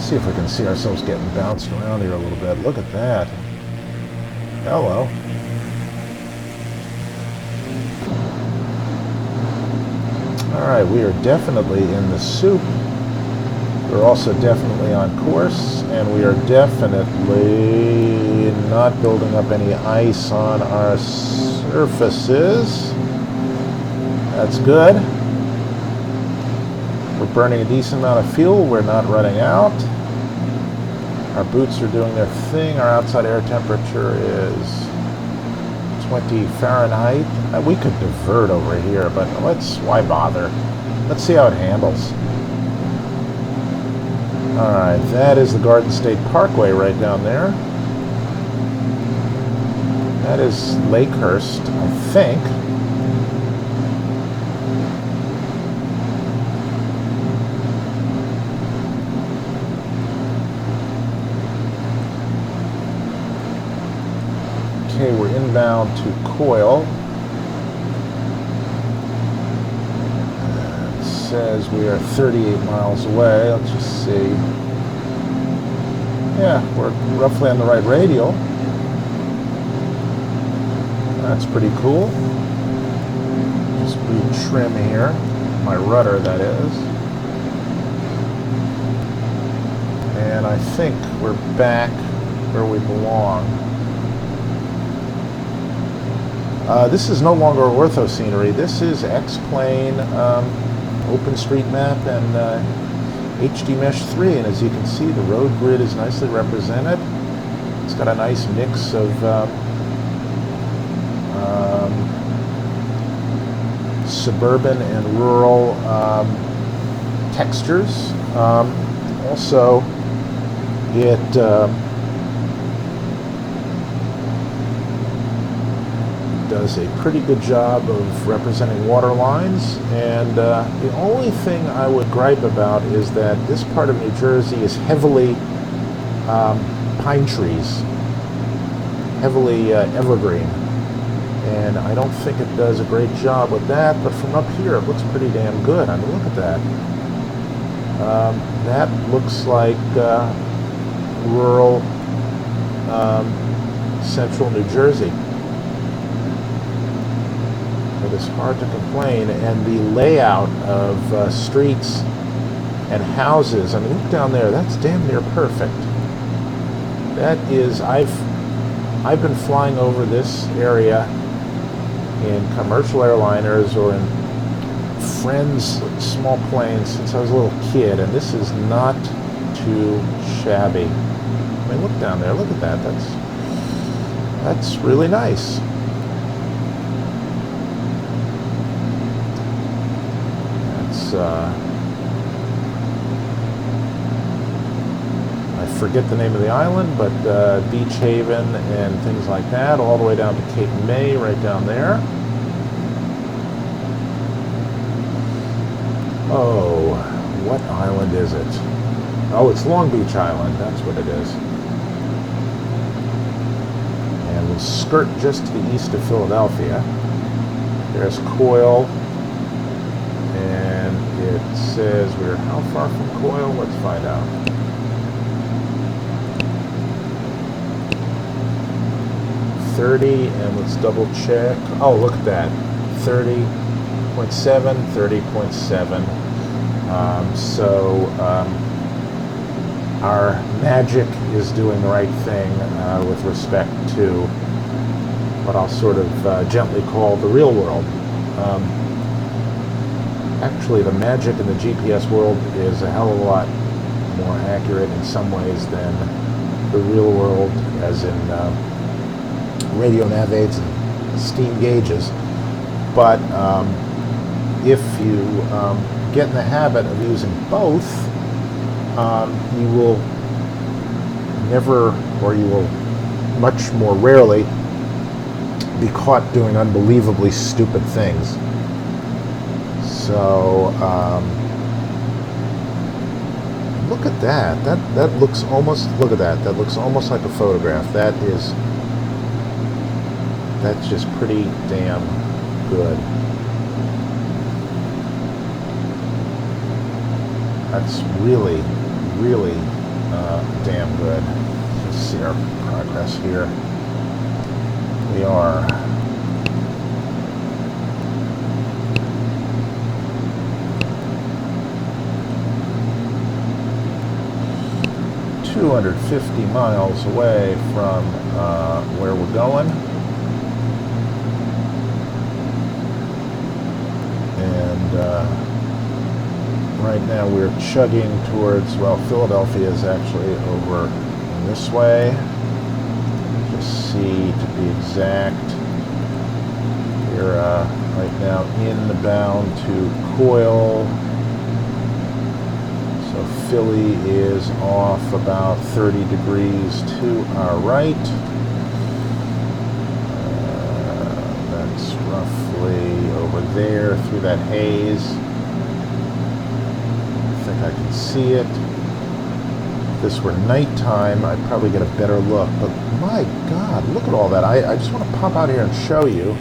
See if we can see ourselves getting bounced around here a little bit. Look at that. Hello. Alright, we are definitely in the soup. We're also definitely on course, and we are definitely not building up any ice on our surfaces. That's good. We're burning a decent amount of fuel. We're not running out. Our boots are doing their thing. Our outside air temperature is 20 Fahrenheit. We could divert over here, but why bother? Let's see how it handles. Alright, that is the Garden State Parkway right down there. That is Lakehurst, I think. Okay, we're inbound to Coil. It says we are 38 miles away. Let's just see. Yeah, we're roughly on the right radial. That's pretty cool. Just re-trim here. My rudder, that is. And I think we're back where we belong. This is no longer ortho scenery. This is X-Plane, OpenStreetMap, and HD Mesh 3. And as you can see, the road grid is nicely represented. It's got a nice mix of suburban and rural textures. Also, it does a pretty good job of representing water lines, and the only thing I would gripe about is that this part of New Jersey is heavily pine trees, heavily evergreen, and I don't think it does a great job with that, but from up here it looks pretty damn good. I mean, look at that. That looks like rural central New Jersey. It is hard to complain, and the layout of streets and houses, I mean, look down there, that's damn near perfect. That is, I've been flying over this area in commercial airliners or in friends' small planes since I was a little kid, and this is not too shabby. mean, look down there. Look at that. That's really nice. That's I forget the name of the island, but Beach Haven and things like that, all the way down to Cape May, right down there. Oh, what island is it? Oh, it's Long Beach Island. That's what it is. And we'll skirt just to the east of Philadelphia. There's Coil. And it says we're how far from Coil? Let's find out. And let's double check. Oh, look at that. 30.7, 30.7. Our magic is doing the right thing with respect to what I'll sort of gently call the real world. Actually, the magic in the GPS world is a hell of a lot more accurate in some ways than the real world, as in radio nav aids and steam gauges. But if you get in the habit of using both, you will never, or you will much more rarely, be caught doing unbelievably stupid things. So look at that. That looks almost, look at that. That looks almost like a photograph. That's just pretty damn good. That's really, really damn good. Let's see our progress here. We are 250 miles away from where we're going. And right now we're chugging towards, well, Philadelphia is actually over this way. Just see, to be exact, we're right now inbound to Coil. So Philly is off about 30 degrees to our right. That's roughly over there through that haze. I think I can see it. If this were nighttime, I'd probably get a better look. But my God, look at all that. I just want to pop out here and show you.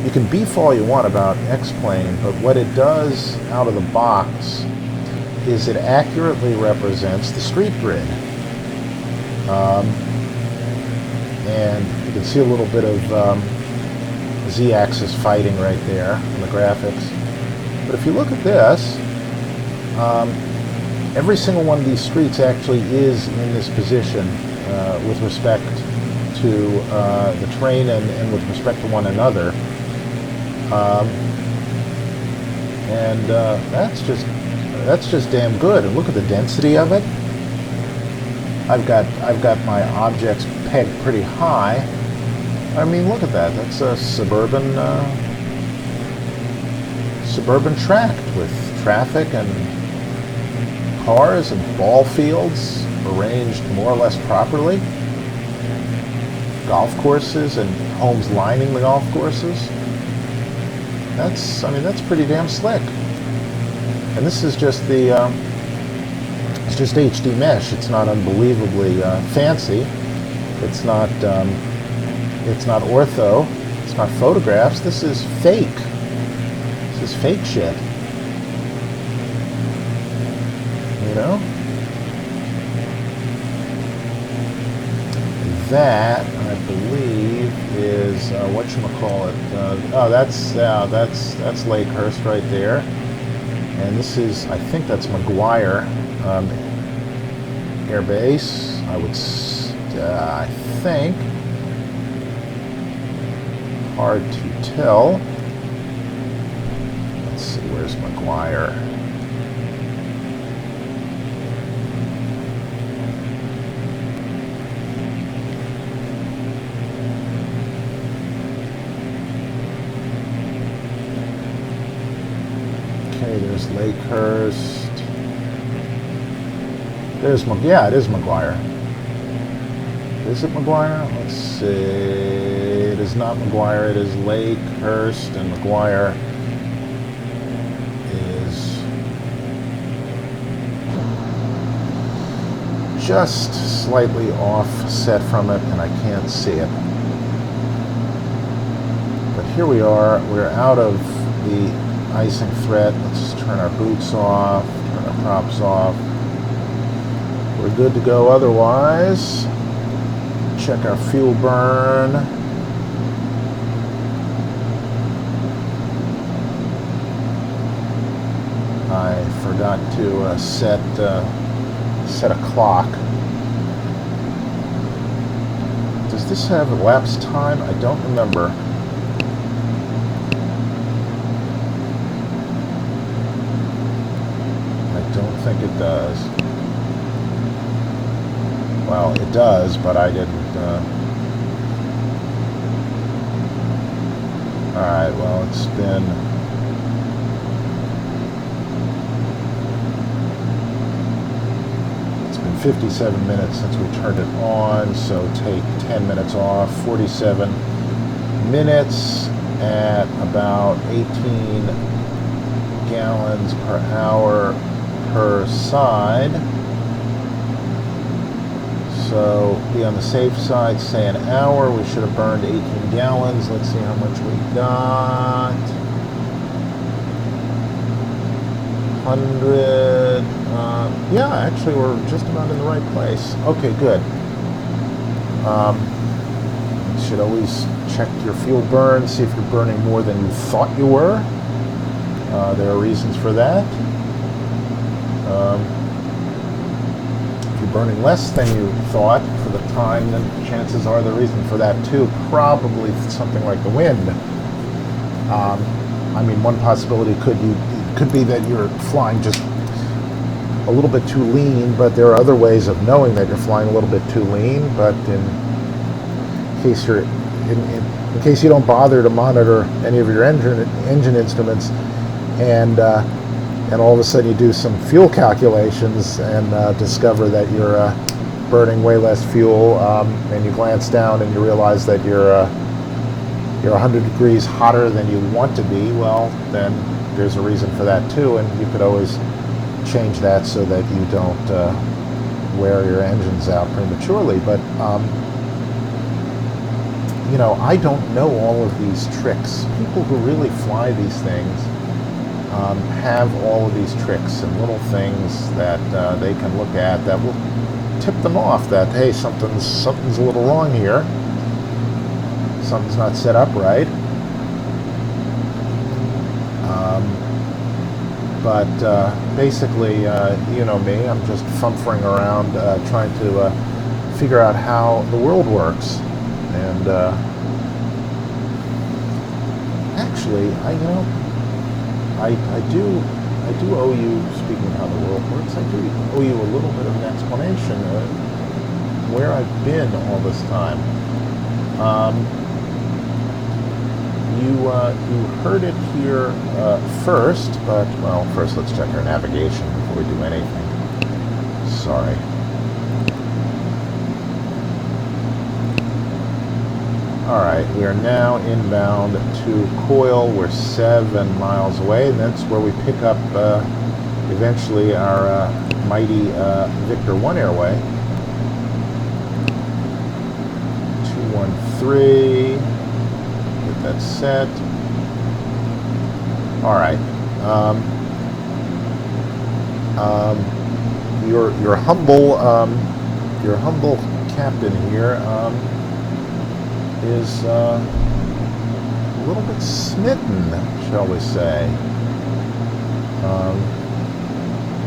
You can beef all you want about X-Plane, but what it does out of the box is it accurately represents the street grid. And you can see a little bit of Z-axis fighting right there in the graphics. But if you look at this, every single one of these streets actually is in this position with respect to the terrain and with respect to one another. That's just damn good. And look at the density of it. I've got my objects pegged pretty high. I mean, look at that. That's a suburban tract with traffic and cars and ball fields arranged more or less properly. Golf courses and homes lining the golf courses. That's pretty damn slick. And this is just the, it's just HD mesh. It's not unbelievably fancy. It's not ortho. It's not photographs. This is fake. This is fake shit. You know? That, I believe, is whatchamacallit. Oh, that's Lakehurst right there. And this is, I think that's McGuire Air Base. I think. Hard to tell. Let's see, where's McGuire? There's Lakehurst. There's, yeah, it is McGuire. Is it McGuire? Let's see. It is not McGuire. It is Lakehurst, and McGuire is just slightly offset from it, and I can't see it. But here we are. We're out of the icing threat. Let's just turn our boots off, turn our props off. We're good to go otherwise. Check our fuel burn. I forgot to set a clock. Does this have elapsed time? I don't remember. I don't think it does. Well, it does, but I didn't. Alright, well, it's been... It's been 57 minutes since we turned it on, so take 10 minutes off. 47 minutes at about 18 gallons per hour per side. So be on the safe side, say an hour. We should have burned 18 gallons. Let's see how much we got. 100. Yeah, actually we're just about in the right place. Okay, good. You should always check your fuel burn, see if you're burning more than you thought you were. There are reasons for that. Burning less than you thought for the time, then chances are the reason for that too, probably something like the wind. I mean, one possibility could be that you're flying just a little bit too lean, but there are other ways of knowing that you're flying a little bit too lean. But in case you're in case you don't bother to monitor any of your engine instruments, and all of a sudden you do some fuel calculations and discover that you're burning way less fuel, and you glance down and you realize that you're 100 degrees hotter than you want to be, well, then there's a reason for that too, and you could always change that so that you don't wear your engines out prematurely. But you know, I don't know all of these tricks. People who really fly these things have all of these tricks and little things that they can look at that will tip them off that, hey, something's a little wrong here. Something's not set up right. But basically, you know me, I'm just fumfering around trying to figure out how the world works. And actually, I do owe you, speaking of how the world works, I do owe you a little bit of an explanation of where I've been all this time. You heard it here first, but, well, first let's check our navigation before we do anything. Sorry. Alright, we are now inbound to Coil. We're 7 miles away, and that's where we pick up eventually our mighty Victor 1 airway. 213. Get that set. Alright. Your humble captain here is a little bit smitten, shall we say.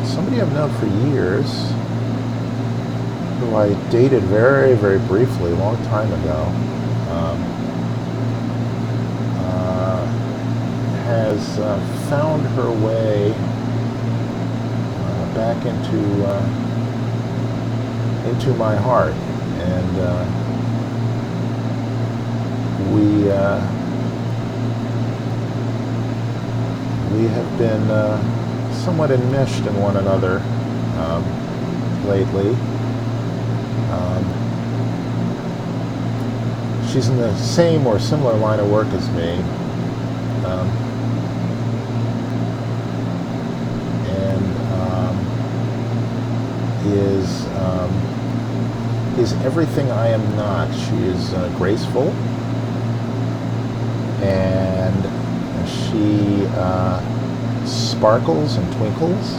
Somebody I've known for years, who I dated very, very briefly a long time ago, has found her way back into my heart, and we have been somewhat enmeshed in one another lately. She's in the same or similar line of work as me. Is everything I am not. She is graceful, and she sparkles and twinkles,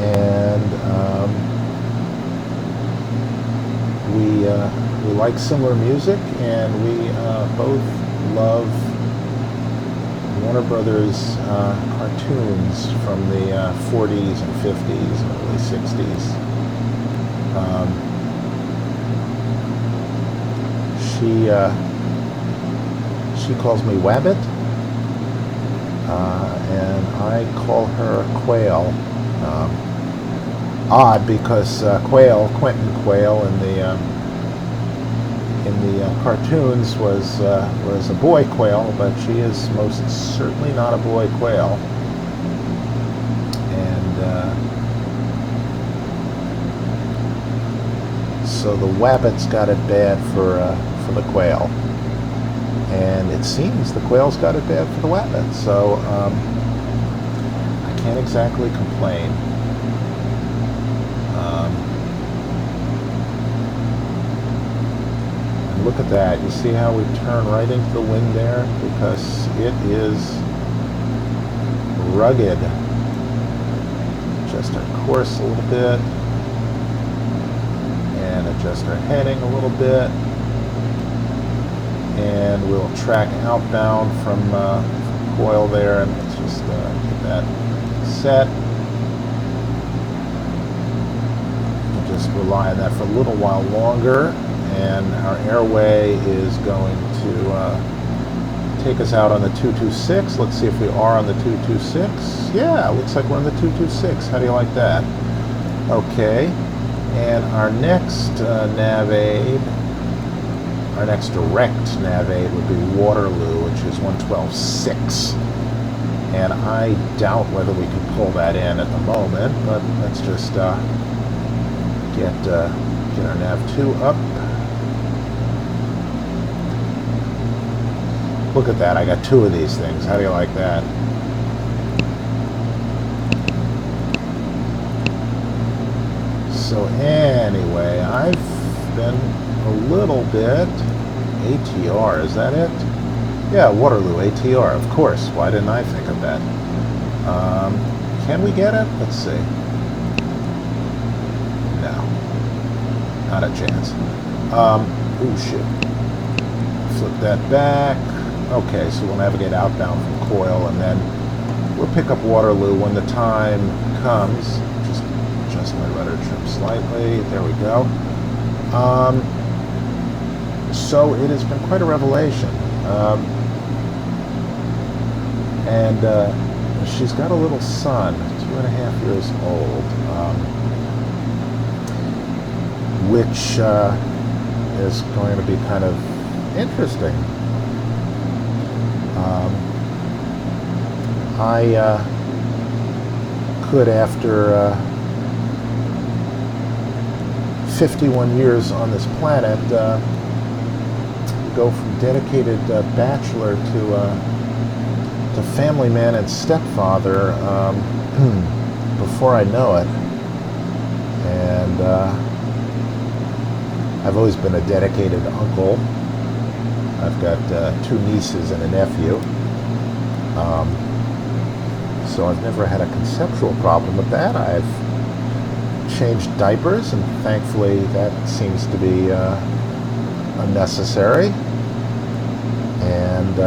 and we like similar music, and we both love Warner Brothers cartoons from the 40s and 50s and early 60s. She calls me Wabbit, and I call her Quail. Odd, because Quentin Quail in the cartoons was a boy quail, but she is most certainly not a boy quail. And so the Wabbit's got it bad for the quail, and it seems the quail's got it bad for the Wabbit. So I can't exactly complain. Look at that. You see how we turn right into the wind there? Because it is rugged. Adjust our course a little bit. And adjust our heading a little bit. And we'll track outbound from Coil there. And let's just get that set. We'll just rely on that for a little while longer. And our airway is going to take us out on the 226. Let's see if we are on the 226. Yeah, looks like we're on the 226. How do you like that? Okay. And our next nav aid, our next direct nav aid would be Waterloo, which is 112.6. And I doubt whether we can pull that in at the moment, but let's just get our nav 2 up. Look at that, I got 2 of these things. How do you like that? So anyway, I've been a little bit... ATR, is that it? Yeah, Waterloo, ATR, of course. Why didn't I think of that? Can we get it? Let's see. No. Not a chance. Oh, shit. Flip that back. Okay, so we'll navigate outbound from Coil, and then we'll pick up Waterloo when the time comes. Just adjust my rudder trim slightly. There we go. So it has been quite a revelation. And she's got a little son, 2.5 years old, which is going to be kind of interesting. I could, after 51 years on this planet, go from dedicated bachelor to family man and stepfather before I know it. And I've always been a dedicated uncle. I've got 2 nieces and a nephew. So I've never had a conceptual problem with that. I've changed diapers, and thankfully that seems to be unnecessary. And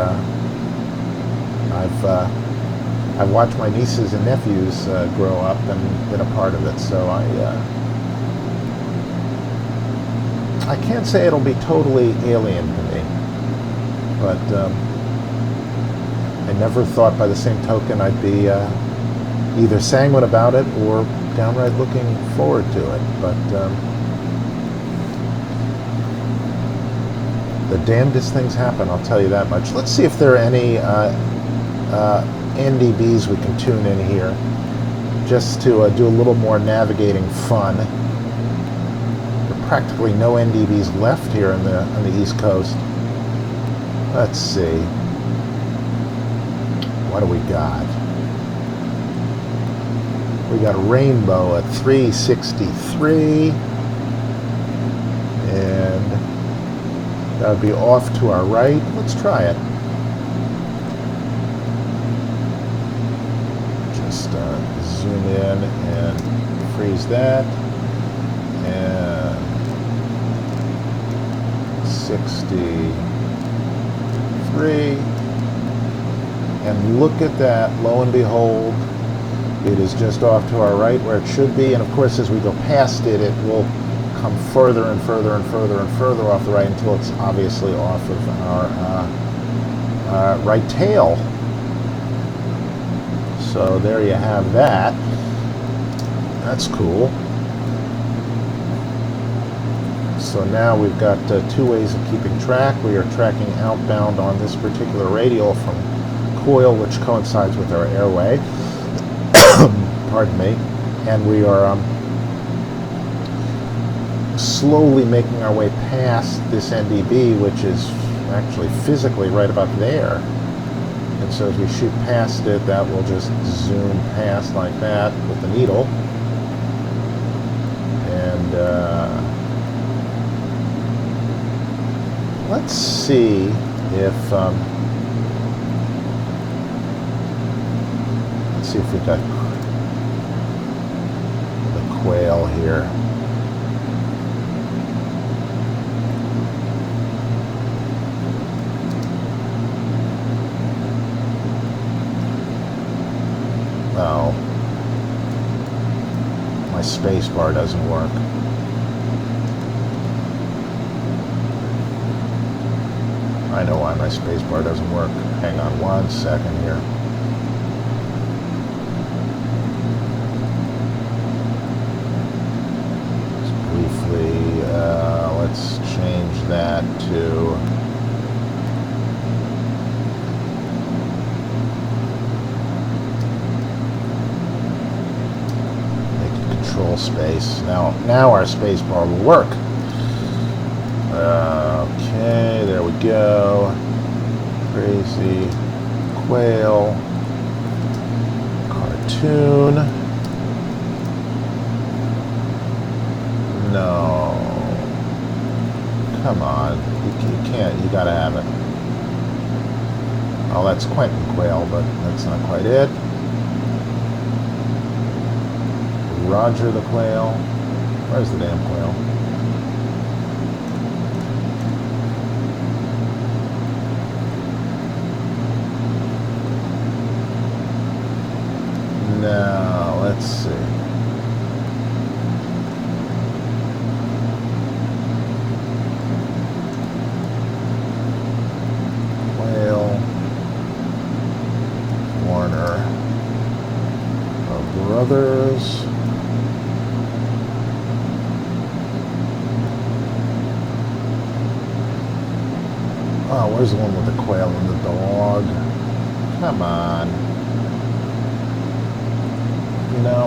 I've watched my nieces and nephews grow up and been a part of it. So I can't say it'll be totally alien to me, but I never thought by the same token I'd be either sanguine about it or downright looking forward to it. But the damnedest things happen, I'll tell you that much. Let's see if there are any NDBs we can tune in here, just to do a little more navigating fun. There are practically no NDBs left here on the East Coast. Let's see. What do we got? We got a rainbow at 363, and that would be off to our right. Let's try it. Just zoom in and freeze that, and 63, and look at that, lo and behold, it is just off to our right where it should be, and of course as we go past it, it will come further and further and further and further off the right until it's obviously off of our right tail. So there you have that. That's cool. So now we've got two ways of keeping track. We are tracking outbound on this particular radial from Coil, which coincides with our airway. Pardon me. And we are slowly making our way past this NDB, which is actually physically right about there. And so as we shoot past it, that will just zoom past like that with the needle. And let's see if we've got the Quail here. Oh, my space bar doesn't work. I know why my space bar doesn't work. Hang on one second here. Just briefly, let's change that to control space. Now our space bar will work. Okay, there we go. Crazy Quail cartoon. No, come on, you can't. You gotta have it. Oh, that's Quentin Quail, but that's not quite it. Roger the Quail. Where's the damn Quail? Now, let's see. Quail. Warner. Brothers. Oh, where's the one with the Quail and the dog? Come on. You know,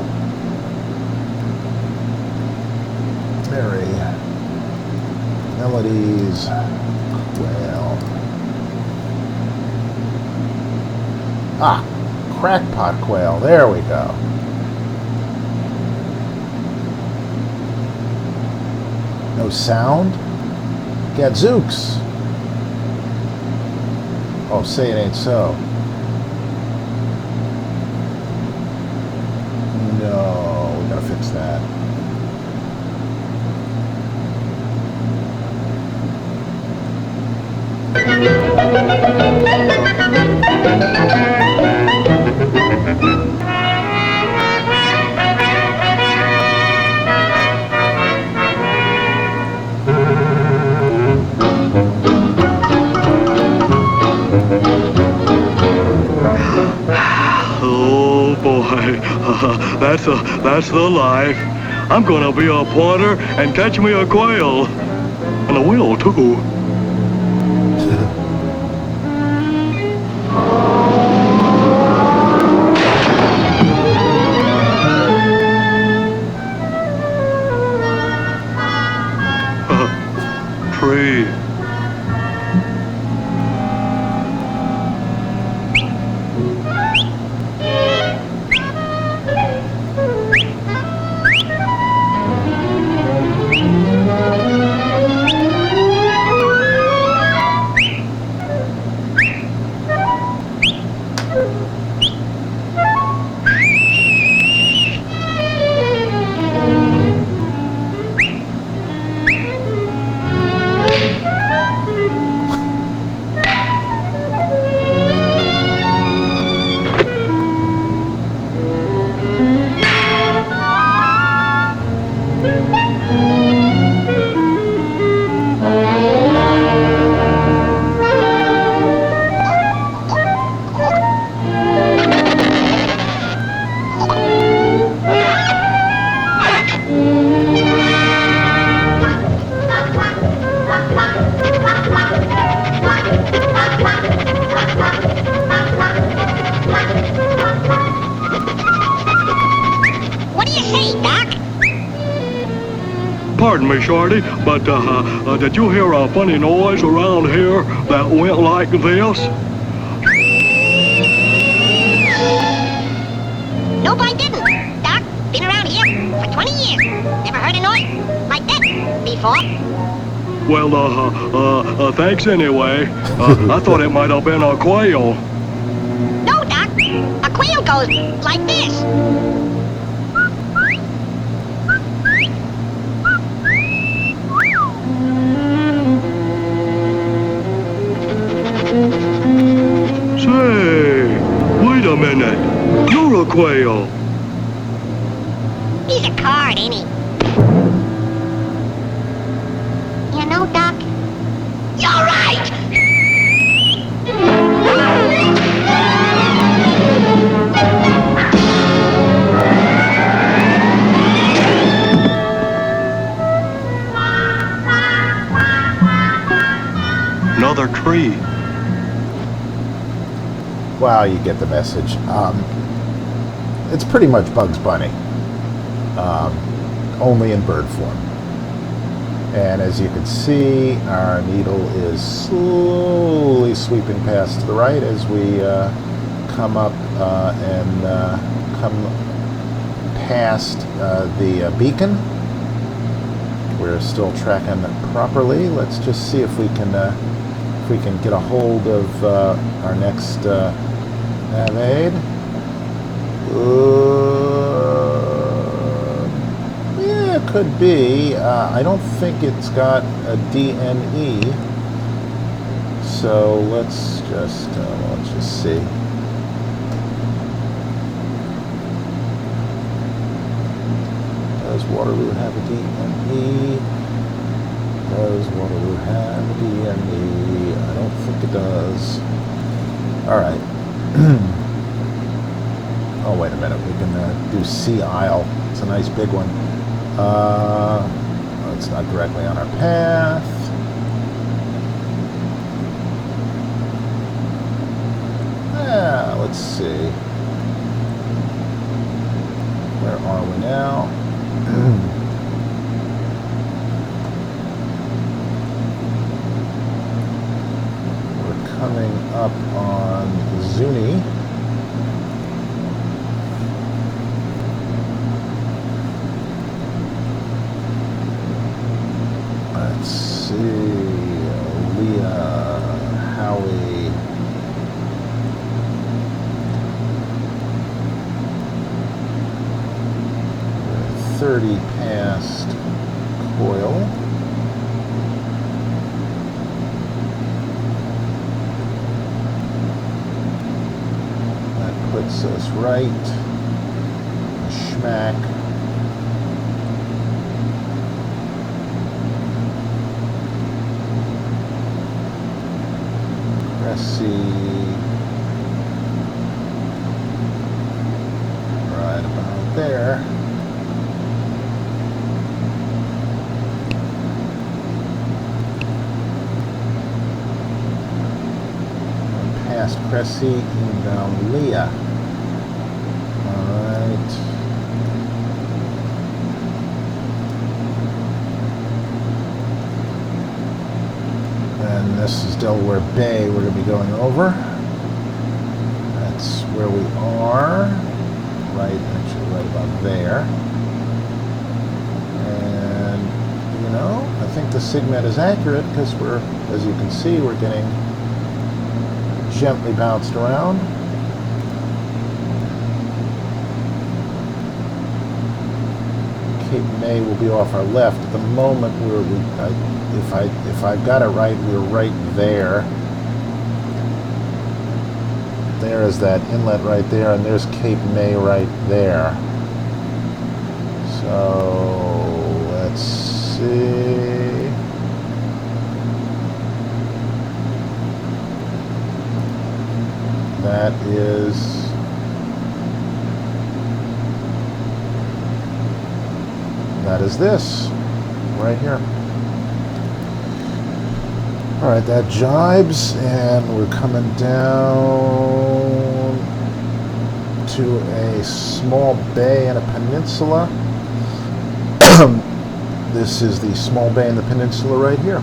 Mary, Melodies, Quail. Ah, Crackpot Quail. There we go. No sound? Gadzooks. Oh, say it ain't so. No, we gotta fix that. Oh boy, that's the life. I'm gonna be a pointer and catch me a quail. And a whale too. tree. Pardon me, Shorty, but did you hear a funny noise around here that went like this? Nope, I didn't. Doc, been around here for 20 years. Never heard a noise like that before. Well, thanks anyway. I thought it might have been a quail. No, Doc. A quail goes like this. Say, wait a minute. You're a quail. He's a card, ain't he? You know, Doc, you're right! Another tree. Well, you get the message. It's pretty much Bugs Bunny, only in bird form. And as you can see, our needle is slowly sweeping past to the right as we come up and come past the beacon. We're still tracking properly. Let's just see if we can get a hold of our next nav aid. Yeah, it could be. I don't think it's got a DNE. So let's just see. Does Waterloo have a DNE? Does Waterloo have a DNE? I don't think it does. All right. Oh, wait a minute. We can do Sea Isle. It's a nice big one. It's not directly on our path. Yeah, let's see. Where are we now? We're coming up on Zuni. Let's see, Leah, Howie. We're 30 past Coil. That puts us right smack right about there. Past Cressy and down Leah. All right. And this is Delaware Bay we're going to be going over. That's where we are. Actually right about there. And, you know, I think the SIGMET is accurate because we're, as you can see, we're getting gently bounced around. Cape May will be off our left. At the moment, if I've got it right, we're right there. There is that inlet right there, and there's Cape May right there. So let's see. That is this right here. All right, that jibes, and we're coming down to a small bay and a peninsula. This is the small bay and the peninsula right here.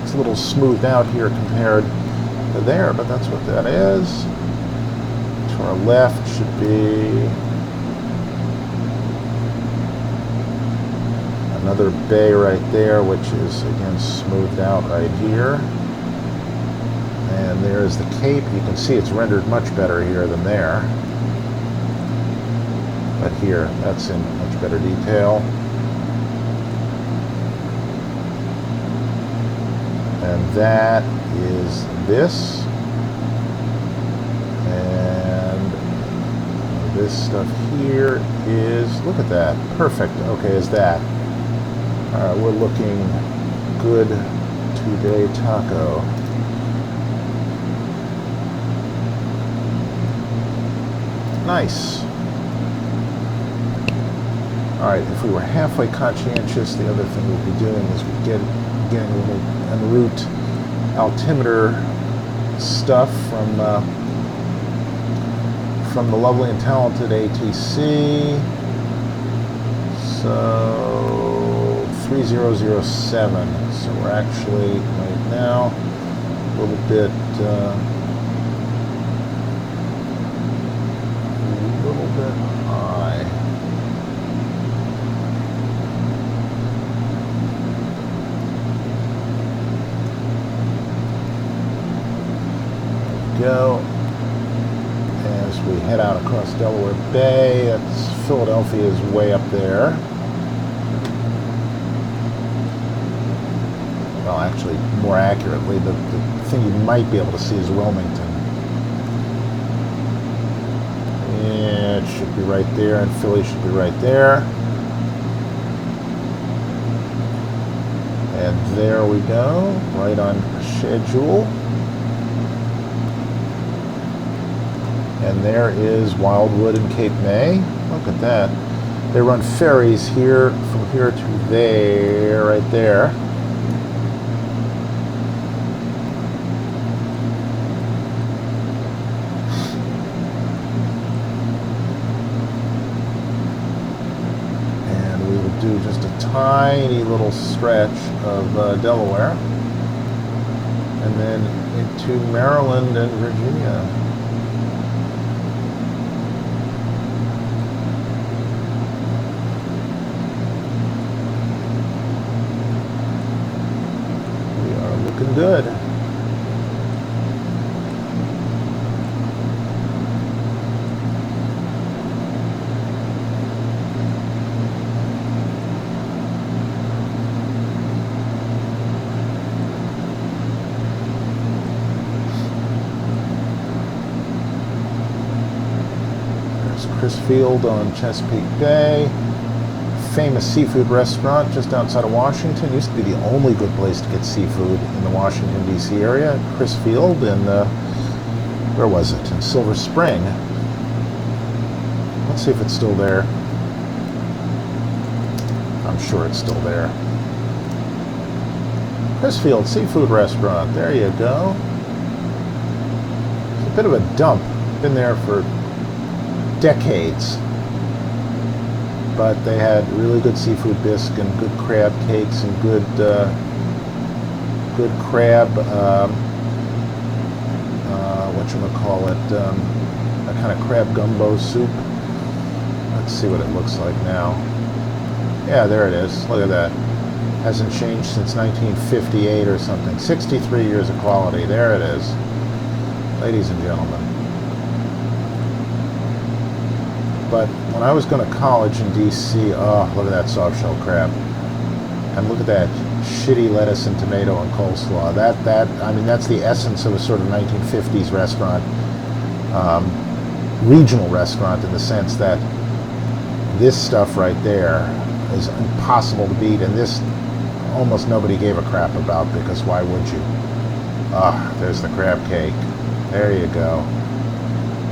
It's a little smoothed out here compared to there, but that's what that is. To our left should be another bay right there, which is again smoothed out right here. And there's the Cape. You can see it's rendered much better here than there. But here, that's in much better detail. And that is this. And this stuff here is, look at that, perfect. Okay, is that. Alright, we're looking good today, taco. Nice. Alright, if we were halfway conscientious, the other thing we'd be doing is we'd getting a little en route altimeter stuff from the lovely and talented ATC. So 3007. So we're actually right now a little bit high. Go as we head out across Delaware Bay. That's Philadelphia is way up there. Well, actually, more accurately, the thing you might be able to see is Wilmington. Yeah, it should be right there, and Philly should be right there. And there we go, right on schedule. And there is Wildwood and Cape May. Look at that. They run ferries here, from here to there, right there. And we will do just a tiny little stretch of Delaware. And then into Maryland and Virginia. Looking good. There's Chris Field on Chesapeake Bay. Famous seafood restaurant just outside of Washington. Used to be the only good place to get seafood in the Washington, D.C. area. Chris Field in, where was it? In Silver Spring. Let's see if it's still there. I'm sure it's still there. Chris Field Seafood Restaurant. There you go. It's a bit of a dump. Been there for decades. But they had really good seafood bisque and good crab cakes and good good crab, whatchamacallit, a kind of crab gumbo soup. Let's see what it looks like now. Yeah, there it is. Look at that. Hasn't changed since 1958 or something. 63 years of quality. There it is. Ladies and gentlemen. But when I was going to college in D.C., oh, look at that soft shell crab. And look at that shitty lettuce and tomato and coleslaw. I mean, that's the essence of a sort of 1950s restaurant, regional restaurant, in the sense that this stuff right there is impossible to beat, and this almost nobody gave a crap about, because why would you? Ah, there's the crab cake. There you go.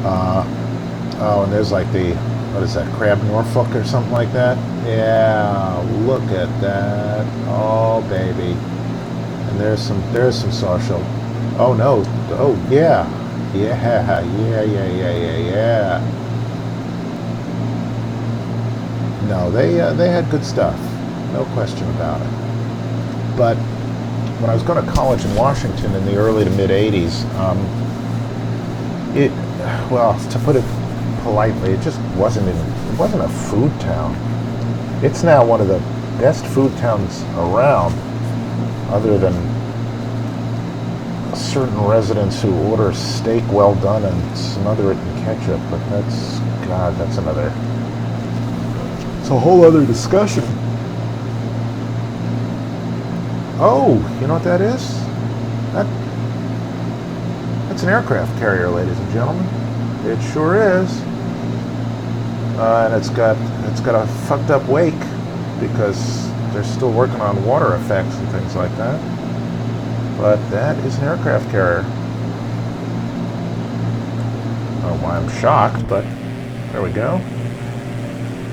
Oh, and there's like the, what is that, crab Norfolk or something like that? Yeah, look at that. Oh, baby. And there's some soft shell. Oh, no. Oh, yeah. Yeah. No, they had good stuff. No question about it. But when I was going to college in Washington in the early to mid 80s, well, to put it politely, it just wasn't a food town. It's now one of the best food towns around, other than certain residents who order steak well done and smother it in ketchup. But that's another. It's a whole other discussion. Oh, you know what that is? That's an aircraft carrier, ladies and gentlemen. It sure is. And it's got a fucked up wake, because they're still working on water effects and things like that. But that is an aircraft carrier. I don't know why I'm shocked, but there we go.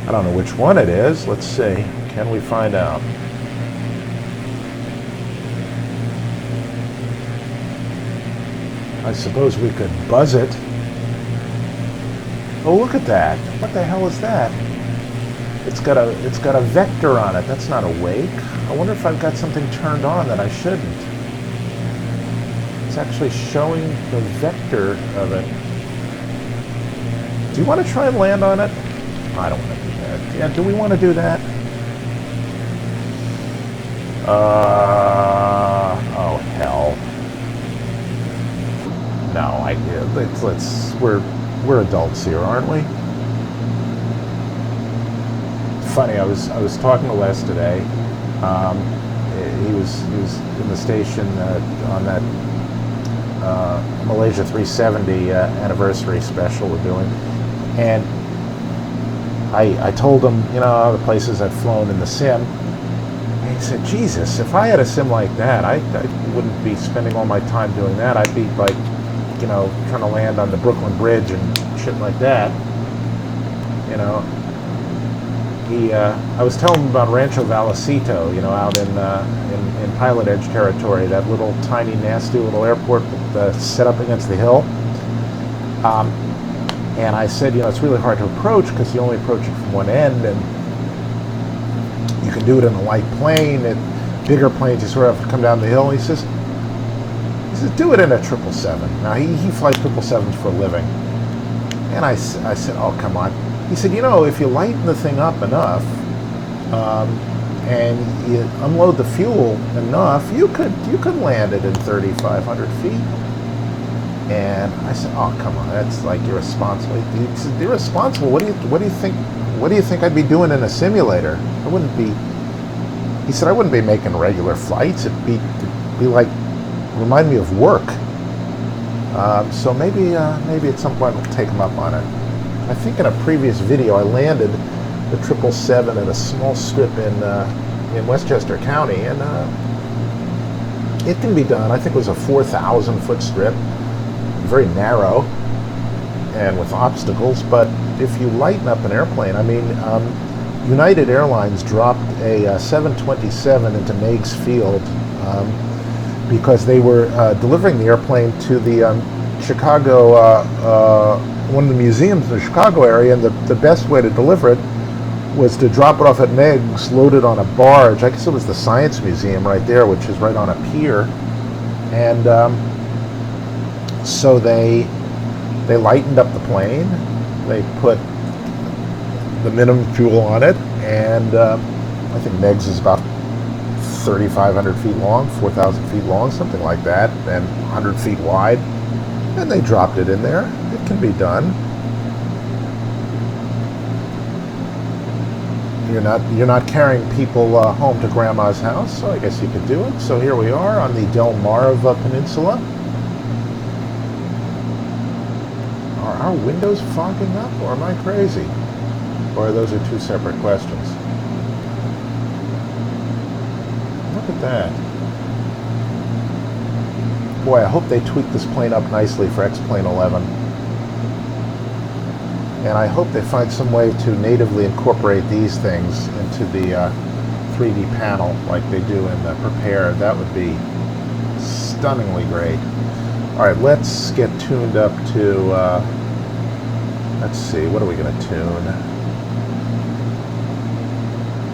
I don't know which one it is. Let's see. Can we find out? I suppose we could buzz it. Oh, look at that. What the hell is that? It's got a vector on it. That's not a wake. I wonder if I've got something turned on that I shouldn't. It's actually showing the vector of it. Do you want to try and land on it? I don't want to do that. Yeah, do we want to do that? Oh hell. No, we're adults here, aren't we? Funny, I was talking to Les today. He was in the station on that Malaysia 370 anniversary special we're doing, and I told him, the places I'd flown in the sim. And he said, Jesus, if I had a sim like that, I wouldn't be spending all my time doing that. I'd be like, trying to land on the Brooklyn Bridge and shit like that. I was telling him about Rancho Vallecito, out in Pilot Edge territory, that little tiny nasty little airport set up against the hill. And I said, it's really hard to approach because you only approach it from one end, and you can do it in a light plane. And bigger planes, you sort of have to come down the hill. He says, do it in a 777. Now, he flies 777s for a living. And I said, oh, come on. He said, if you lighten the thing up enough, and you unload the fuel enough, you could land it in 3,500 feet. And I said, oh, come on, that's like irresponsible. He said, irresponsible? What do you think I'd be doing in a simulator? I wouldn't be. He said, I wouldn't be making regular flights. It'd be like, remind me of work. So maybe at some point we'll take him up on it. I think in a previous video I landed the 777 at a small strip in Westchester County, and it can be done. I think it was a 4,000 foot strip, very narrow and with obstacles. But if you lighten up an airplane, United Airlines dropped a 727 into Meigs Field because they were delivering the airplane to the Chicago, one of the museums in the Chicago area, and the best way to deliver it was to drop it off at Meg's, loaded on a barge. I guess it was the Science Museum right there, which is right on a pier. And so they lightened up the plane. They put the minimum fuel on it, and I think Meg's is about 3,500 feet long, 4,000 feet long, something like that, and 100 feet wide. And they dropped it in there. It can be done. You're not carrying people home to Grandma's house, so I guess you could do it. So here we are on the Delmarva Peninsula. Are our windows fogging up, or am I crazy? Or those are two separate questions? Look at that. Boy, I hope they tweak this plane up nicely for X-Plane 11. And I hope they find some way to natively incorporate these things into the 3D panel like they do in the Prepare. That would be stunningly great. All right, let's get tuned up to, let's see, what are we going to tune?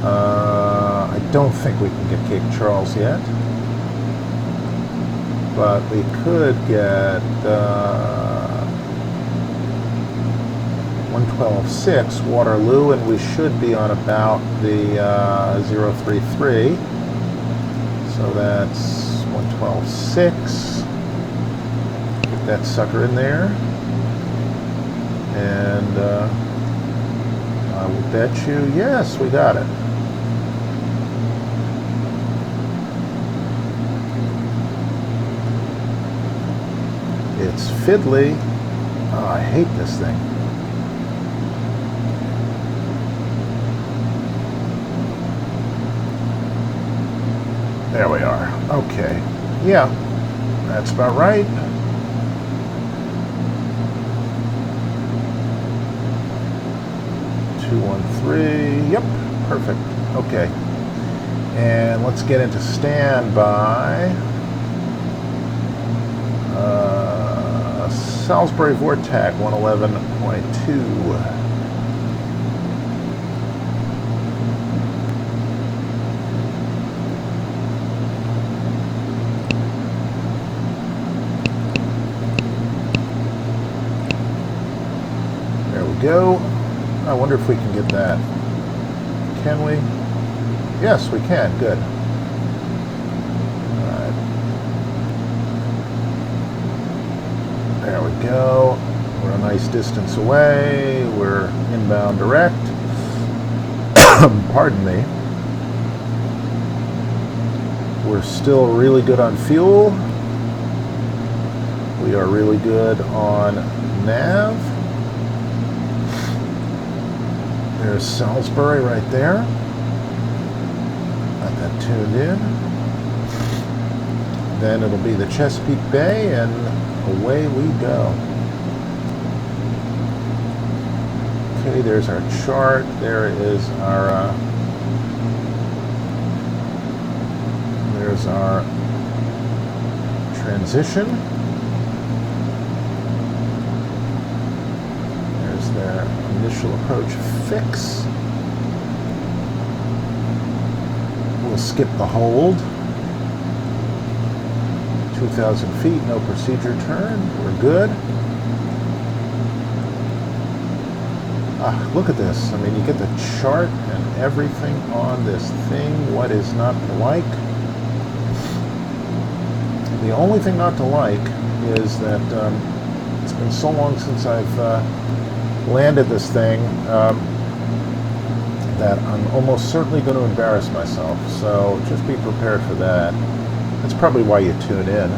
I don't think we can get Cape Charles yet. But we could get 112.6 Waterloo, and we should be on about the 033. So that's 112.6. Get that sucker in there. And I will bet you, yes, we got it. It's fiddly. Oh, I hate this thing. There we are. Okay. Yeah, that's about right. (213). Yep, perfect. Okay. And let's get into standby. Salisbury Vortac 111.2. There we go. I wonder if we can get that. Can we? Yes, we can. Good. There we go. We're a nice distance away. We're inbound direct. Pardon me. We're still really good on fuel. We are really good on nav. There's Salisbury right there. Got that tuned in. Then it'll be the Chesapeake Bay, and away we go. Okay, there's our chart. There is our there's our transition. There's their initial approach fix. We'll skip the hold. 2,000 feet, no procedure turn. We're good. Look at this. I mean, you get the chart and everything on this thing. What is not to like? The only thing not to like is that it's been so long since I've landed this thing that I'm almost certainly going to embarrass myself. So just be prepared for that. That's probably why you tune in.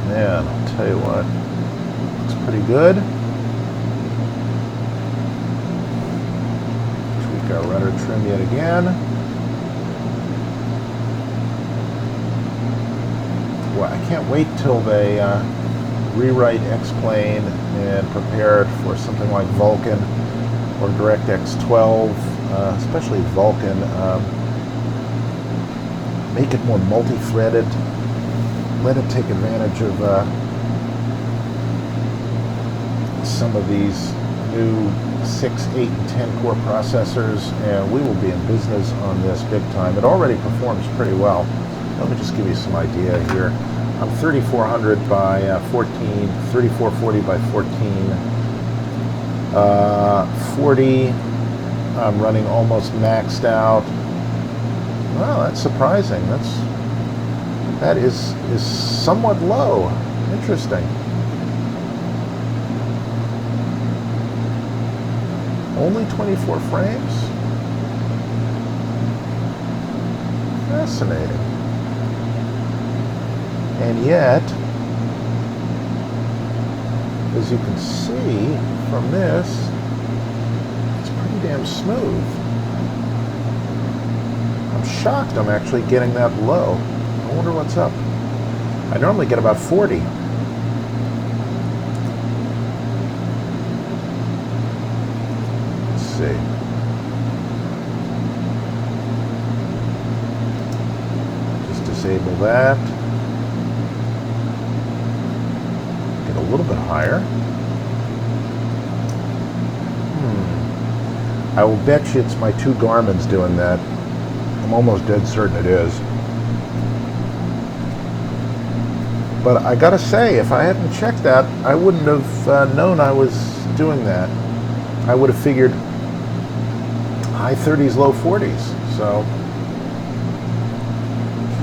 Man, I'll tell you what, looks pretty good. Tweak our rudder trim yet again. Well, I can't wait till they rewrite X-Plane and prepare it for something like Vulcan or DirectX 12. Especially Vulcan, make it more multi-threaded, let it take advantage of some of these new 6, 8, and 10 core processors, and we will be in business on this big time. It already performs pretty well. Let me just give you some idea here. I'm 3400 by 14, 3440 by 14, 40. I'm running almost maxed out. Well, that's surprising. That is somewhat low. Interesting. Only 24 frames? Fascinating. And yet, as you can see from this, it's pretty damn smooth. I'm shocked I'm actually getting that low. I wonder what's up. I normally get about 40. Let's see. Just disable that. Get a little bit higher. I will bet you it's my two Garmin's doing that. I'm almost dead certain it is. But I gotta say, if I hadn't checked that, I wouldn't have known I was doing that. I would have figured high 30s, low 40s. So,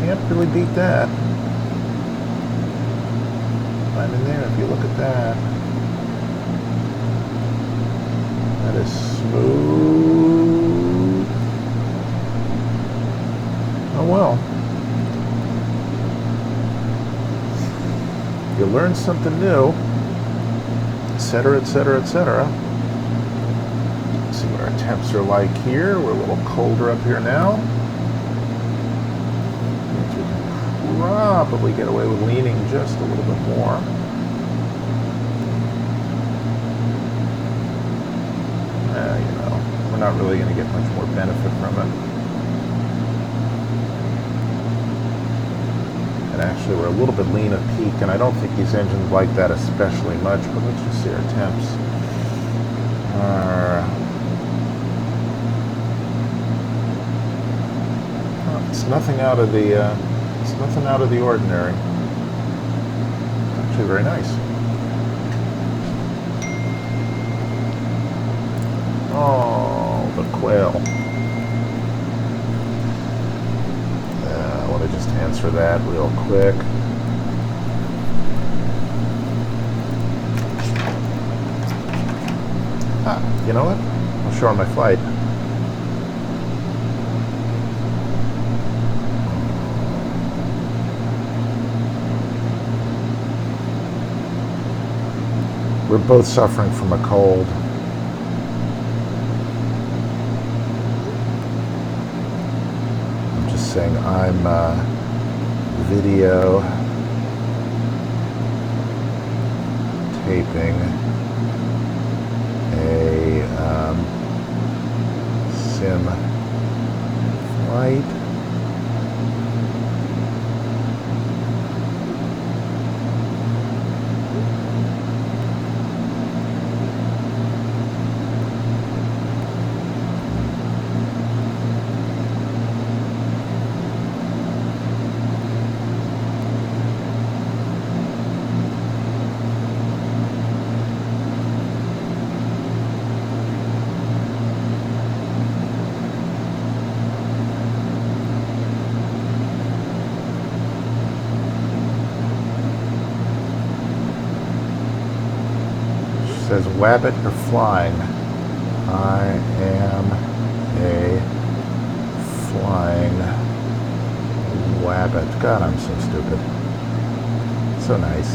can't really beat that. I'm in there if you look at that. That is smooth. Oh well. You learn something new, etc., etc., etc. Let's see what our temps are like here. We're a little colder up here now. Means we can probably get away with leaning just a little bit more. You know, we're not really going to get much more benefit from it. Actually, we're a little bit lean at peak, and I don't think these engines like that especially much, but let's just see our temps. It's nothing out of the ordinary. It's actually very nice. Oh, the quail. Let me just answer that real quick. You know what? I'll show on my flight. We're both suffering from a cold. Saying I'm video taping a sim flight. Says wabbit or flying. I am a flying wabbit. God, I'm so stupid. So nice.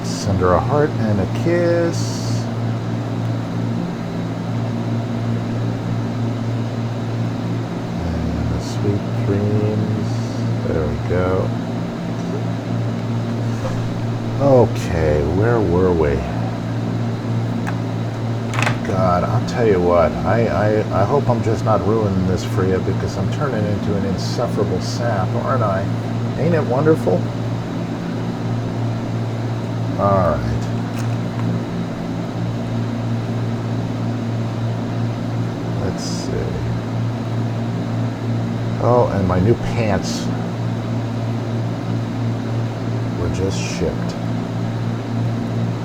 Send her a heart and a kiss. And the sweet dreams There we go. Okay, where were we? God, I'll tell you what, I hope I'm just not ruining this for you, because I'm turning into an insufferable sap, aren't I? Ain't it wonderful? Alright. Let's see. Oh, and my new pants were just shipped.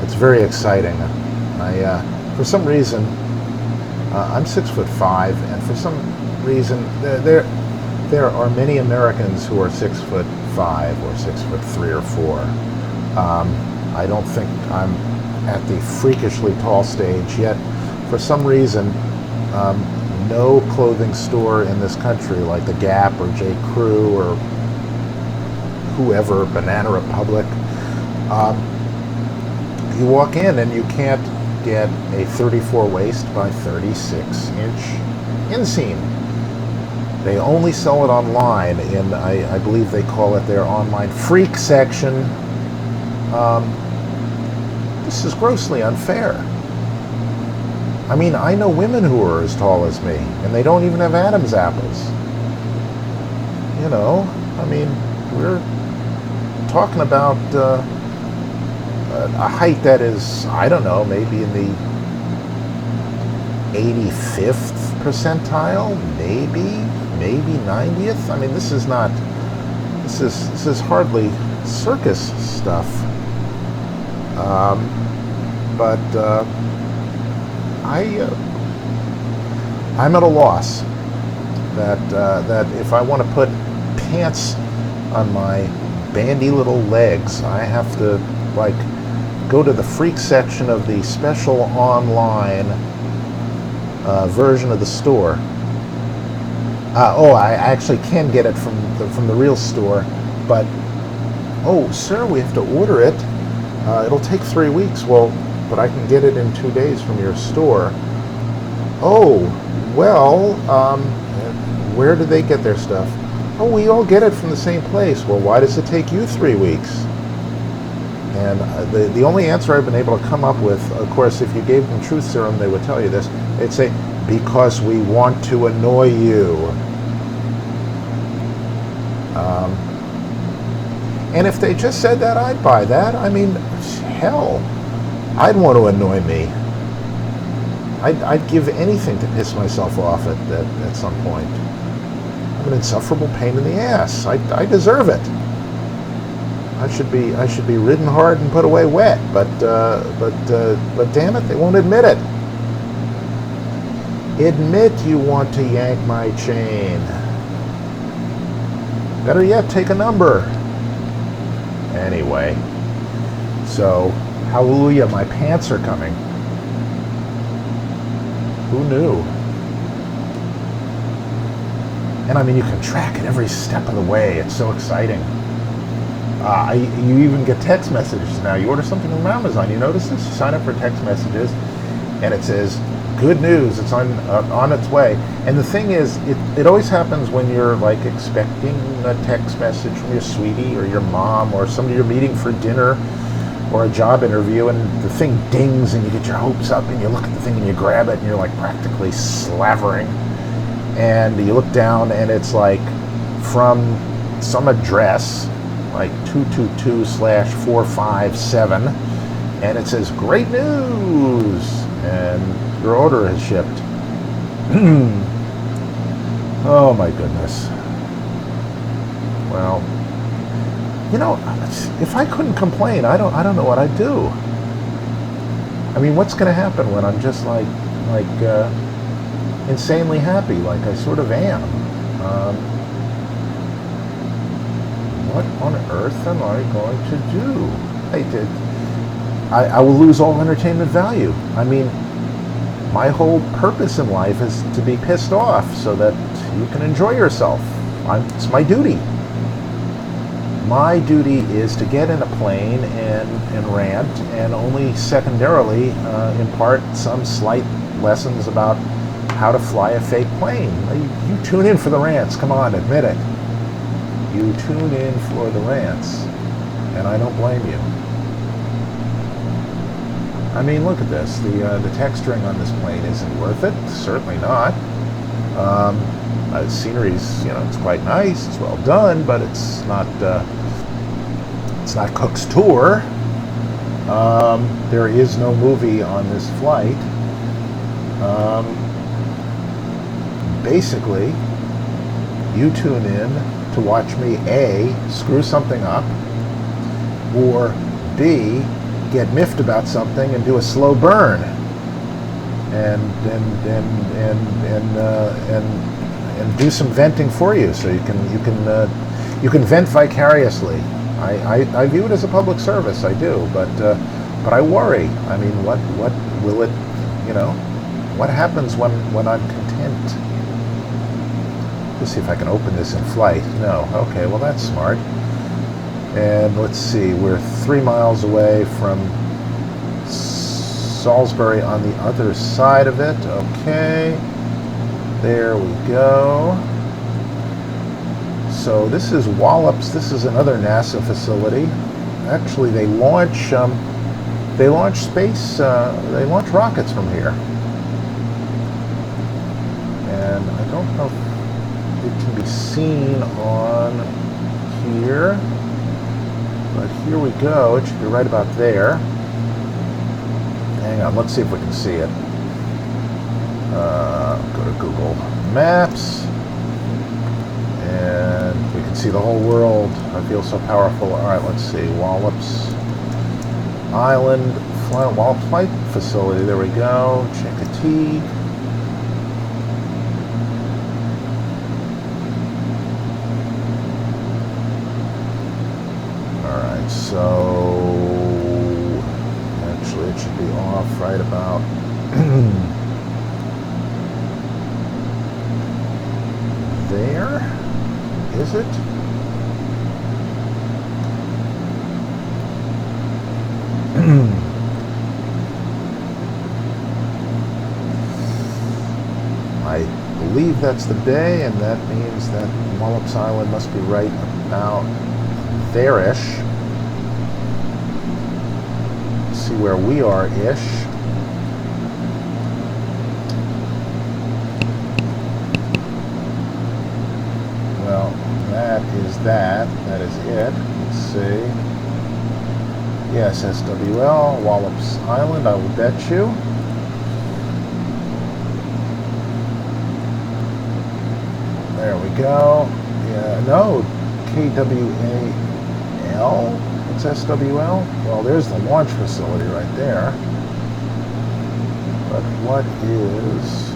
It's very exciting. For some reason, I'm 6'5", and for some reason, there are many Americans who are 6'5" or 6'3" or 4. I don't think I'm at the freakishly tall stage yet. For some reason, no clothing store in this country, like the Gap or J. Crew or whoever, Banana Republic, you walk in and you can't get a 34 waist by 36 inch inseam. They only sell it online in, I believe they call it their online freak section. This is grossly unfair. I mean, I know women who are as tall as me, and they don't even have Adam's apples. You know, I mean, we're talking about a height that is, I don't know, maybe in the 85th percentile, maybe 90th. I mean, this is not, this is hardly circus stuff. I'm at a loss that if I want to put pants on my bandy little legs, I have to like go to the freak section of the special online version of the store. I actually can get it from the real store, but oh, sir, we have to order it. It'll take 3 weeks. Well, but I can get it in 2 days from your store. Oh, well, where do they get their stuff? Oh, we all get it from the same place. Well, why does it take you 3 weeks? And the only answer I've been able to come up with, of course, if you gave them truth serum, they would tell you this. They'd say, because we want to annoy you. And if they just said that, I'd buy that. I mean, hell, I'd want to annoy me. I'd give anything to piss myself off at some point. I'm an insufferable pain in the ass. I deserve it. I should be ridden hard and put away wet. But damn it, they won't admit it. Admit you want to yank my chain. Better yet, take a number. Anyway, so hallelujah, my pants are coming. Who knew? And I mean, you can track it every step of the way. It's so exciting. You even get text messages now. You order something from Amazon, you notice this? You sign up for text messages, and it says, good news, it's on its way. And the thing is, it always happens when you're like expecting a text message from your sweetie or your mom or somebody you're meeting for dinner or a job interview, and the thing dings and you get your hopes up and you look at the thing and you grab it and you're like practically slavering, and you look down and it's like from some address like 222/457, and it says great news and your order has shipped. Oh my goodness. Well, you know, if I couldn't complain, I don't know what I'd do. I mean, what's going to happen when I'm just like insanely happy, like I sort of am? What on earth am I going to do? I will lose all entertainment value. I mean, my whole purpose in life is to be pissed off so that you can enjoy yourself. It's my duty. My duty is to get in a plane and rant, and only secondarily impart some slight lessons about how to fly a fake plane. You tune in for the rants. Come on, admit it. you tune in for the rants, and I don't blame you. I mean, look at this. The texturing on this plane isn't worth it. Certainly not. The scenery's, it's quite nice. It's well done, but it's not Cook's Tour. There is no movie on this flight. Basically, you tune in to watch me A, screw something up, or B, get miffed about something and do a slow burn, and do some venting for you, so you can vent vicariously. I view it as a public service. I do, but I worry. I mean, what will it? What happens when I'm content? Let's see if I can open this in flight. No. Okay. Well, that's smart. And let's see. We're 3 miles away from Salisbury on the other side of it. Okay. There we go. So this is Wallops. This is another NASA facility. Actually, they launch rockets from here. And I don't know if it can be seen on here, but here we go. It should be right about there. Hang on, let's see if we can see it. Go to Google Maps, and we can see the whole world. I feel so powerful. All right, let's see. Wallops Island, Wallops Flight Facility. There we go. Chesapeake. All right, so actually it should be off right about there. Is it? I believe that's the bay, and that means that Wallops Island must be right about there-ish. See where we are-ish. Well, that is that. That is it. Let's see. Yes, SWL, Wallops Island, I will bet you. There we go. Yeah, no, KWAL, it's SWL. Well, there's the launch facility right there. But what is...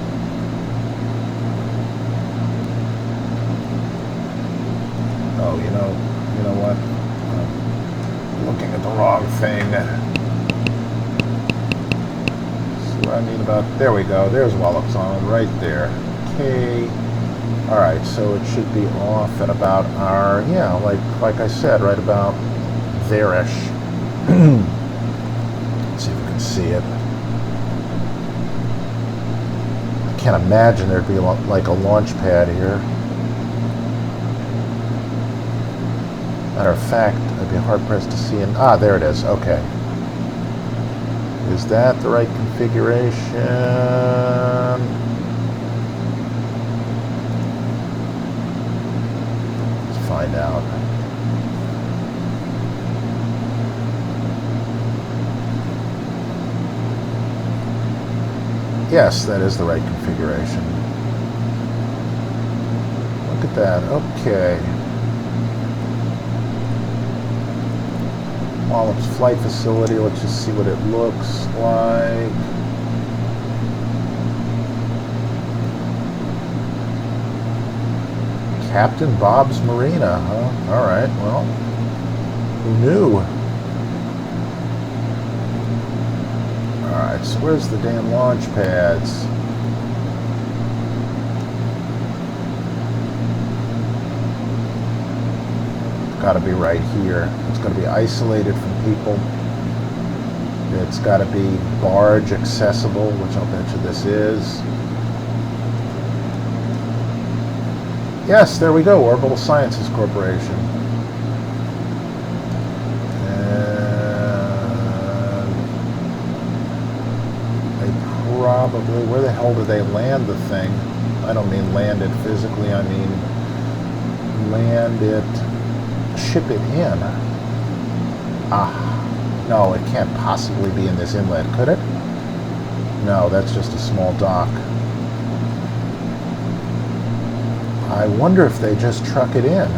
Oh, you know what? I'm looking at the wrong thing. See what I mean about... There we go. There's Wallops Island right there. Okay. All right, so it should be off at about our, yeah, like I said, right about there-ish. Let's see if we can see it. I can't imagine there'd be like a launch pad here. Matter of fact, I'd be hard-pressed to see it. Ah, there it is. Okay. Is that the right configuration? Let's find out. Yes, that is the right configuration. Look at that. Okay. Wallops Flight Facility. Let's just see what it looks like. Captain Bob's Marina, huh? All right, well, who knew? All right, so where's the damn launch pads? Got to be right here. It's going to be isolated from people. It's got to be barge accessible, which I'll bet you this is. Yes, there we go, Orbital Sciences Corporation. And they probably, where the hell do they land the thing? I don't mean land it physically, I mean land it, ship it in. Ah, no, it can't possibly be in this inlet, could it? No, that's just a small dock. I wonder if they just truck it in.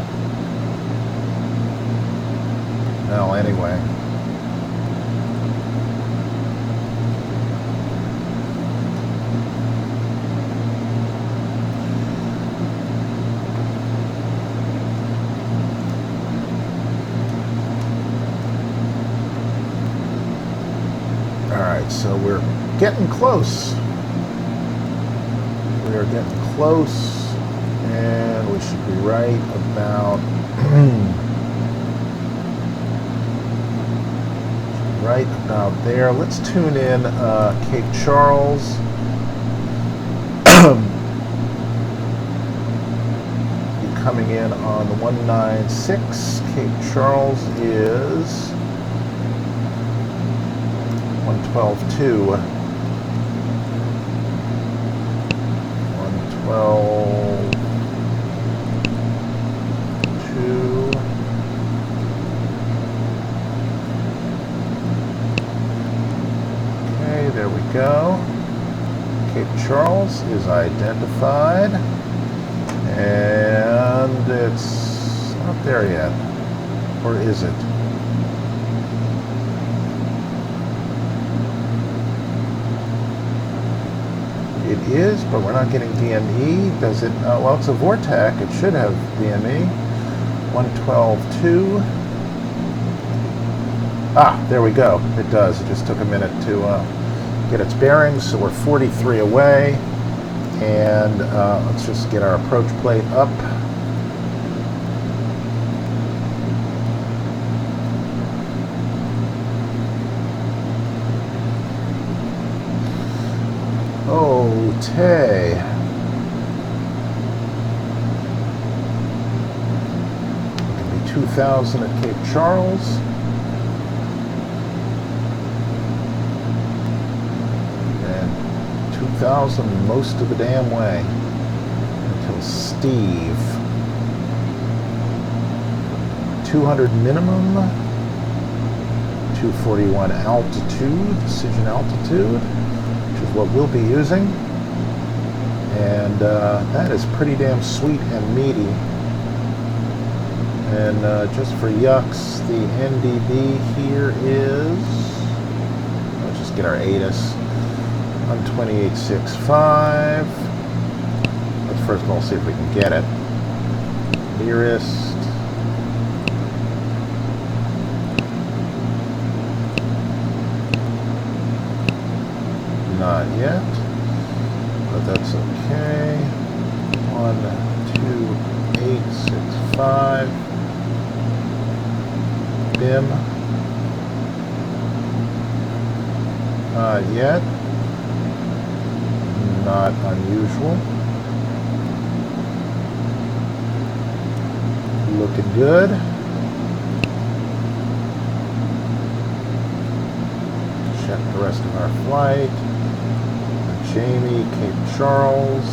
Well, anyway. Alright, so we're getting close. We are getting close. And we should be right about right about there. Let's tune in Cape Charles. Be coming in on the 196. Cape Charles is 112.2. 112. Okay, there we go. Cape Charles is identified, and it's not there yet. Or is it? It is, but we're not getting DME. Does it? Well, it's a Vortac. It should have DME. 112.2. Ah, there we go. It does. It just took a minute to get its bearings. So we're 43 away. And let's just get our approach plate up. Okay. 2,000 at Cape Charles. And 2,000 most of the damn way until Steve. 200 minimum. 241 altitude, decision altitude, which is what we'll be using. And that is pretty damn sweet and meaty. And just for yucks, the NDB here is, let's just get our ATIS on 2865. Let's first of all see if we can get it. Nearest. Not yet, but that's okay. 12865. BIM. Not yet. Not unusual. Looking good. Check the rest of our flight. Jamie, Cape Charles.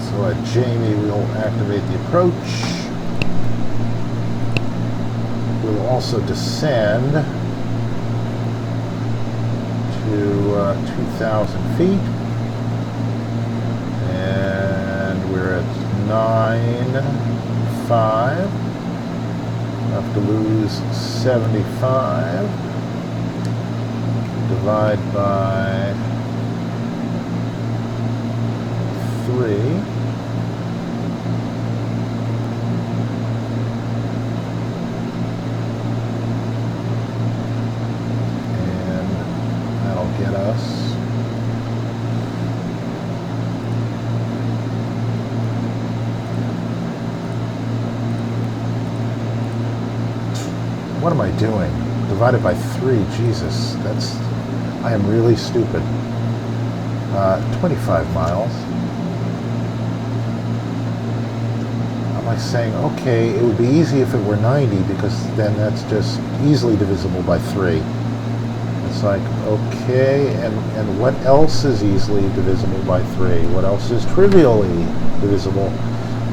So at Jamie, we'll activate the approach. We'll also descend to 2,000 feet. And we're at 9.5. Have to lose 75. Divide by 3. And that'll get us what am I doing? Divided by 3, Jesus, that's I am really stupid. 25 miles. I'm like saying, okay, it would be easy if it were 90 because then that's just easily divisible by 3. It's like, okay, and what else is easily divisible by 3? What else is trivially divisible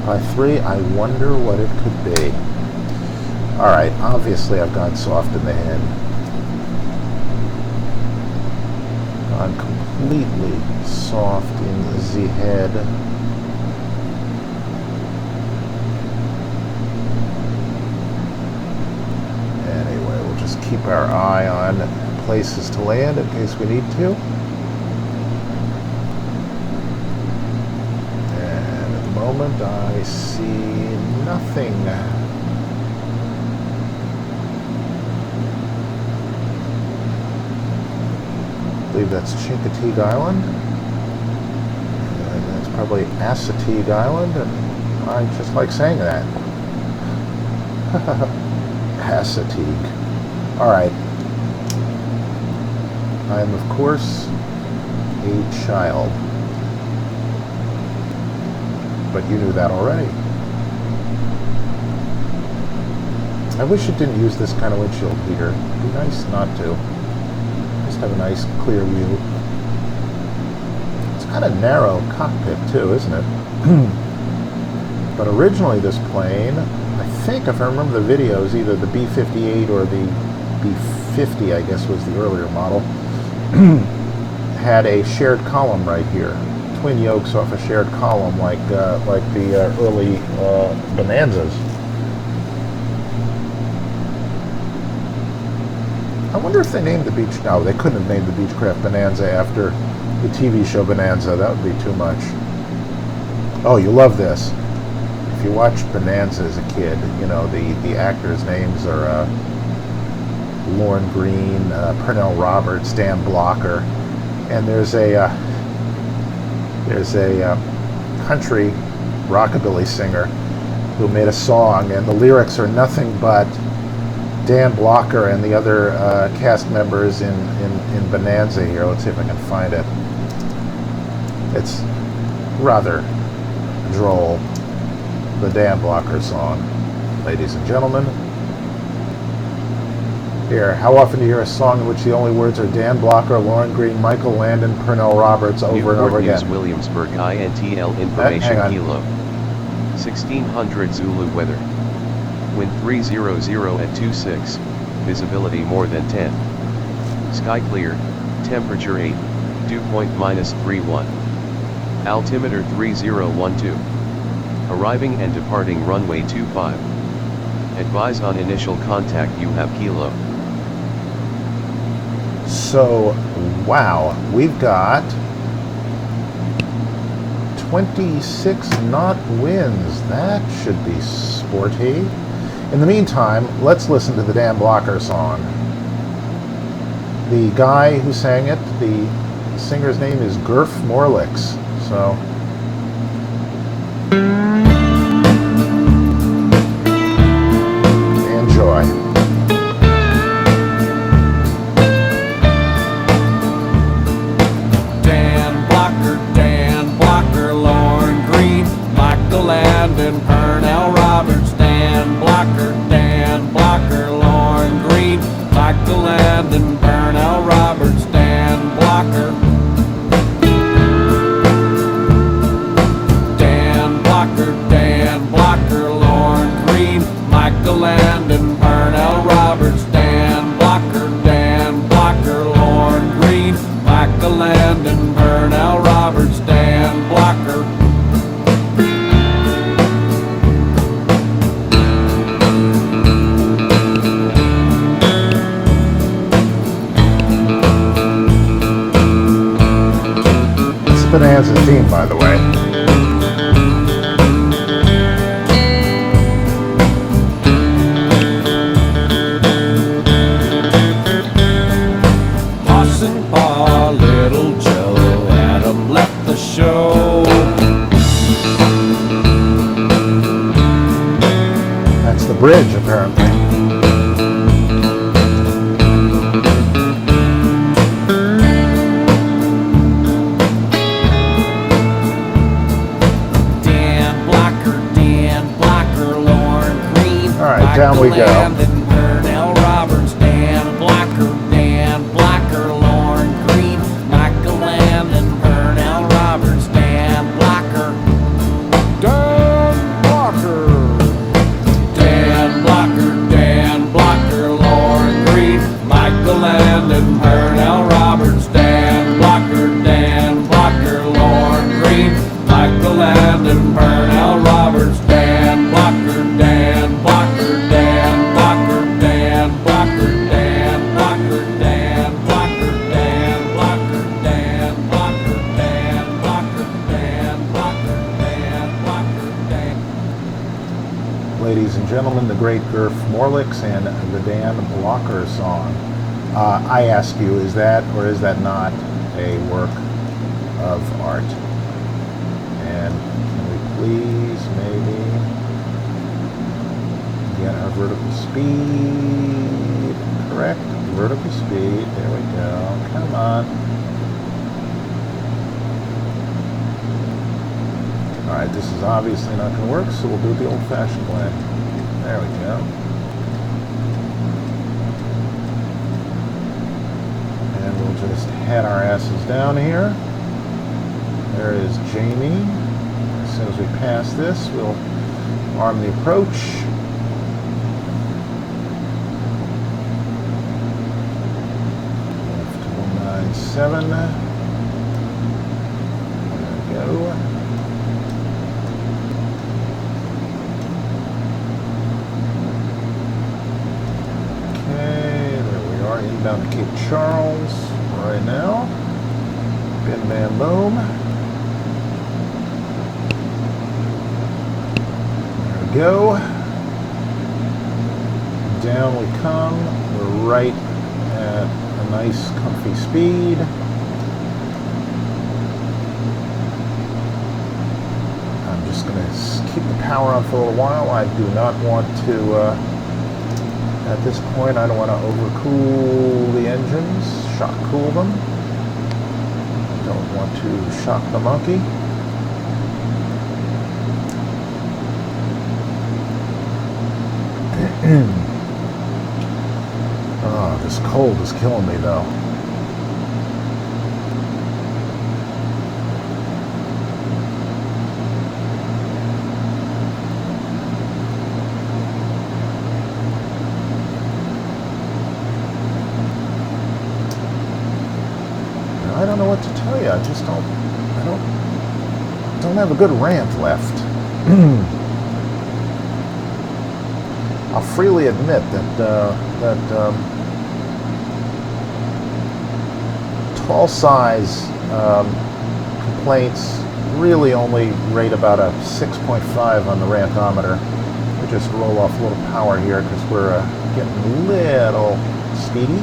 by 3? I wonder what it could be. Alright, obviously I've gone soft in the head. I'm completely soft in the head. Anyway, we'll just keep our eye on places to land in case we need to. And at the moment I see nothing. I believe that's Chincoteague Island, and that's probably Assateague Island, and I just like saying that. Assateague. Alright. I am, of course, a child. But you knew that already. I wish it didn't use this kind of windshield heater. It'd be nice not to. Just have a nice clear view. It's kind of narrow cockpit too, isn't it? But originally this plane, I think if I remember the videos, either the B-58 or the B-50, I guess was the earlier model, had a shared column right here. Twin yokes off a shared column like the early Bonanzas. I wonder if they named the Beech... No, they couldn't have named the Beechcraft Bonanza after the TV show Bonanza. That would be too much. Oh, you love this. If you watched Bonanza as a kid, you know, the actors' names are Lorne Greene, Pernell Roberts, Dan Blocker, and there's a country rockabilly singer who made a song, and the lyrics are nothing but Dan Blocker and the other cast members in Bonanza here. Let's see if I can find it. It's rather droll, the Dan Blocker song. Ladies and gentlemen, here, how often do you hear a song in which the only words are Dan Blocker, Lorne Greene, Michael Landon, Pernell Roberts over and over again? Williamsburg INTL information hang on. kilo. 1600 Zulu weather. Wind 300 at 26, visibility more than 10. Sky clear, temperature 8, dew point -31. Altimeter 3012. Arriving and departing runway 25. Advise on initial contact you have kilo. So, wow, we've got 26 knot winds. That should be sporty. In the meantime, let's listen to the Dan Blocker song. The guy who sang it, the singer's name is Gurf Morlix. So, enjoy. Dan Blocker, Lorne Greene, Michael Landon, Pernell Roberts, Dan Blocker, Lorne Greene, Michael Landon, Pernell Roberts, Dan Blocker. Dan Blocker, Lorne Greene, Michael Landon, Pernell Roberts, Dan Blocker, Lorne Greene, Michael Landon, Pernell Roberts, Dan Blocker. It's a Bonanza theme, by the way. Little Joe, Adam left the show. That's the bridge, apparently. right, down we go. Landon, Purnell, Roberts, Dan Blocker, Lauren Green, Michael Landon, Purnell, Roberts, Dan Blocker, Lauren Green, Michael Landon, Purnell, Roberts, Dan Blocker, Lauren Green, Michael Landon, Purnell, Roberts, Dan Blocker, Dan Blocker, Dan Blocker, Dan Blocker, Dan Blocker, Dan Blocker, Dan Blocker, Dan Blocker, Dan Blocker, Dan Blocker, Dan Blocker, Dan. Ladies and gentlemen, the great Gurf Morlicks and the Dan Blocker song. I ask you, is that or is that not a work of art? And can we please maybe get our vertical speed correct? Vertical speed, there we go, come on. Alright, this is obviously not going to work, so we'll do the old-fashioned way. There we go. And we'll just head our asses down here. There is Jamie. As soon as we pass this, we'll arm the approach. Left 197. There we go. Inbound to Cape Charles right now. Bim bam boom. There we go. Down we come. We're right at a nice comfy speed. I'm just going to keep the power on for a little while. I do not want to at this point, I don't want to overcool the engines, shock cool them. Don't want to shock the monkey. Oh, this cold is killing me though. I don't know what to tell you. I just don't have a good rant left. I'll freely admit that tall size complaints really only rate about a 6.5 on the rantometer. We just roll off a little power here because we're getting a little speedy.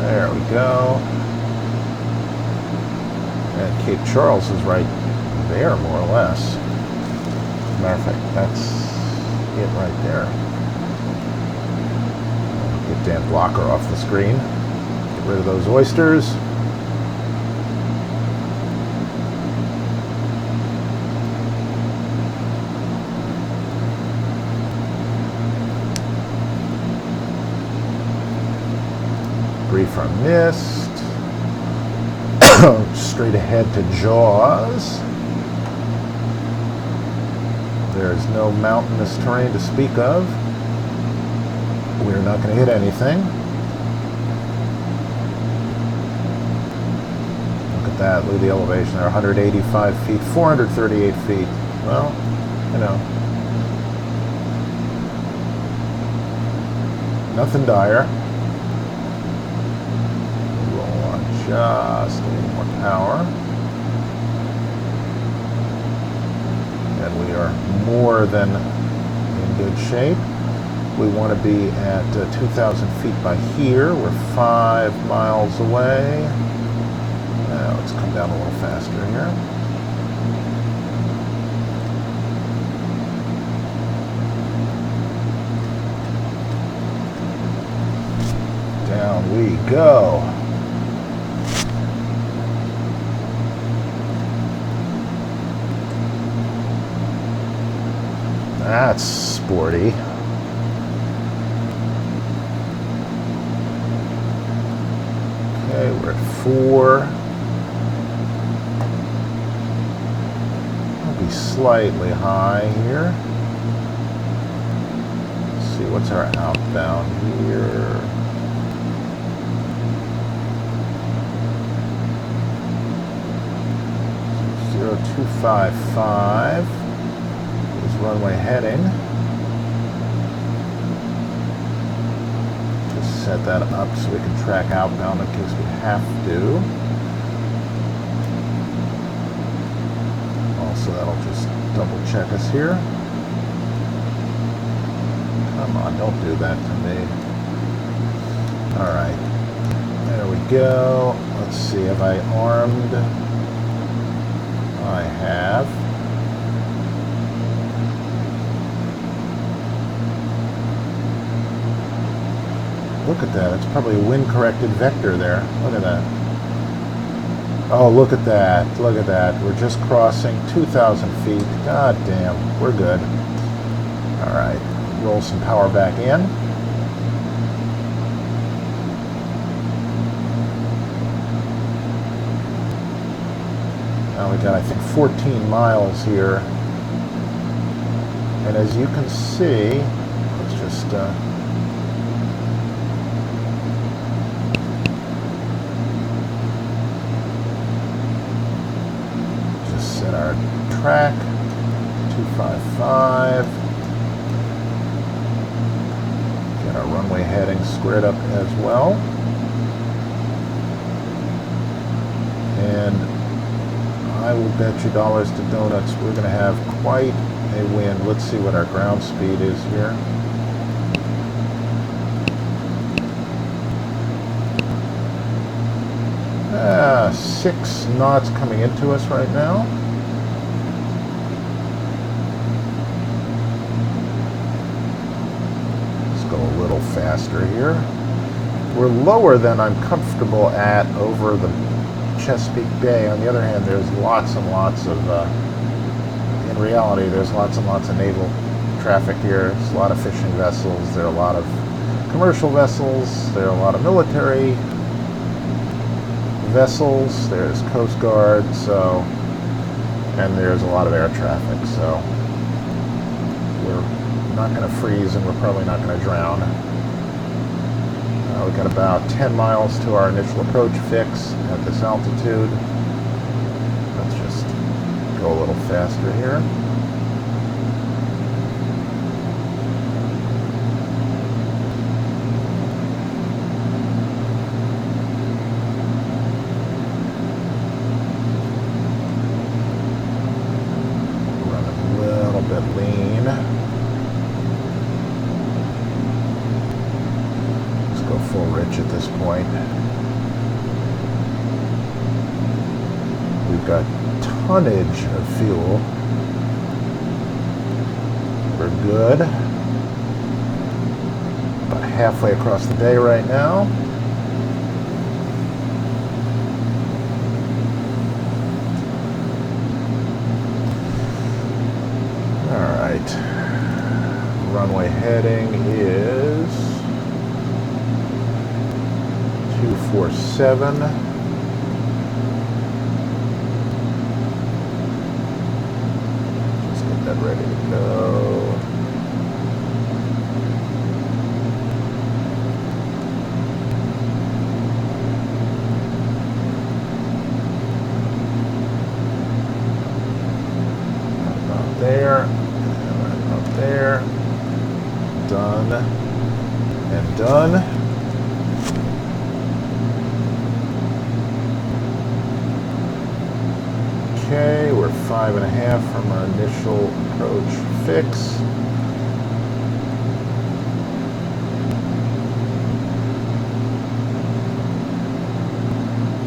There we go. And Cape Charles is right there, more or less. Matter of fact, that's it right there. Get Dan Blocker off the screen. Get rid of those oysters. Brief our mist. Straight ahead to Jaws. There's no mountainous terrain to speak of. We're not going to hit anything. Look at that, look at the elevation there, 185 feet, 438 feet. Well, you know, nothing dire. Roll on just a little more power. And we are more than in good shape. We want to be at 2,000 feet by here. We're 5 miles away. Now let's come down a little faster here. Down we go. That's sporty. Okay, we're at 4. I'll be slightly high here. Let's see, what's our outbound here? 0255 is runway heading. Just set that up so we can track outbound in case we have to. Also, that'll just double check us here. Come on, don't do that to me. Alright, there we go. Let's see, have I armed? I have. Look at that. It's probably a wind-corrected vector there. Look at that. Oh, look at that. Look at that. We're just crossing 2,000 feet. God damn. We're good. All right. Roll some power back in. Now we got, I think, 14 miles here. And as you can see, let's just set our track, 255. Get our runway heading squared up as well. And I will bet you dollars to donuts we're going to have quite a wind. Let's see what our ground speed is here. Ah, 6 knots coming into us right now. Let's go a little faster here. We're lower than I'm comfortable at over the Chesapeake Bay. On the other hand, there's lots and lots of, in reality, there's lots and lots of naval traffic here. There's a lot of fishing vessels. There are a lot of commercial vessels. There are a lot of military vessels. There's Coast Guard, so, and there's a lot of air traffic, so we're not going to freeze and we're probably not going to drown. We've got about 10 miles to our initial approach fix at this altitude. Let's just go a little faster here. Run a little bit lean. Full rich at this point. We've got tonnage of fuel. We're good. About halfway across the bay right now. All right. Runway heading is 247. Just get that ready to go. About there, and about there. Done and done. Okay, we're 5.5 from our initial approach fix.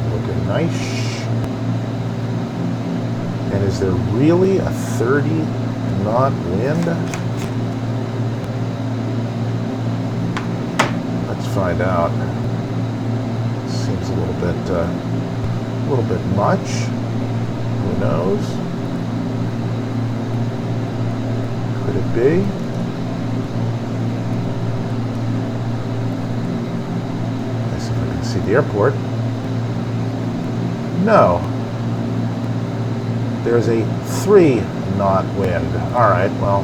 Looking nice. And is there really a 30-knot wind? Let's find out. Seems a little bit much. Who knows? Could it be? Let's see if I can see the airport. No. There's a 3-knot wind. Alright, well,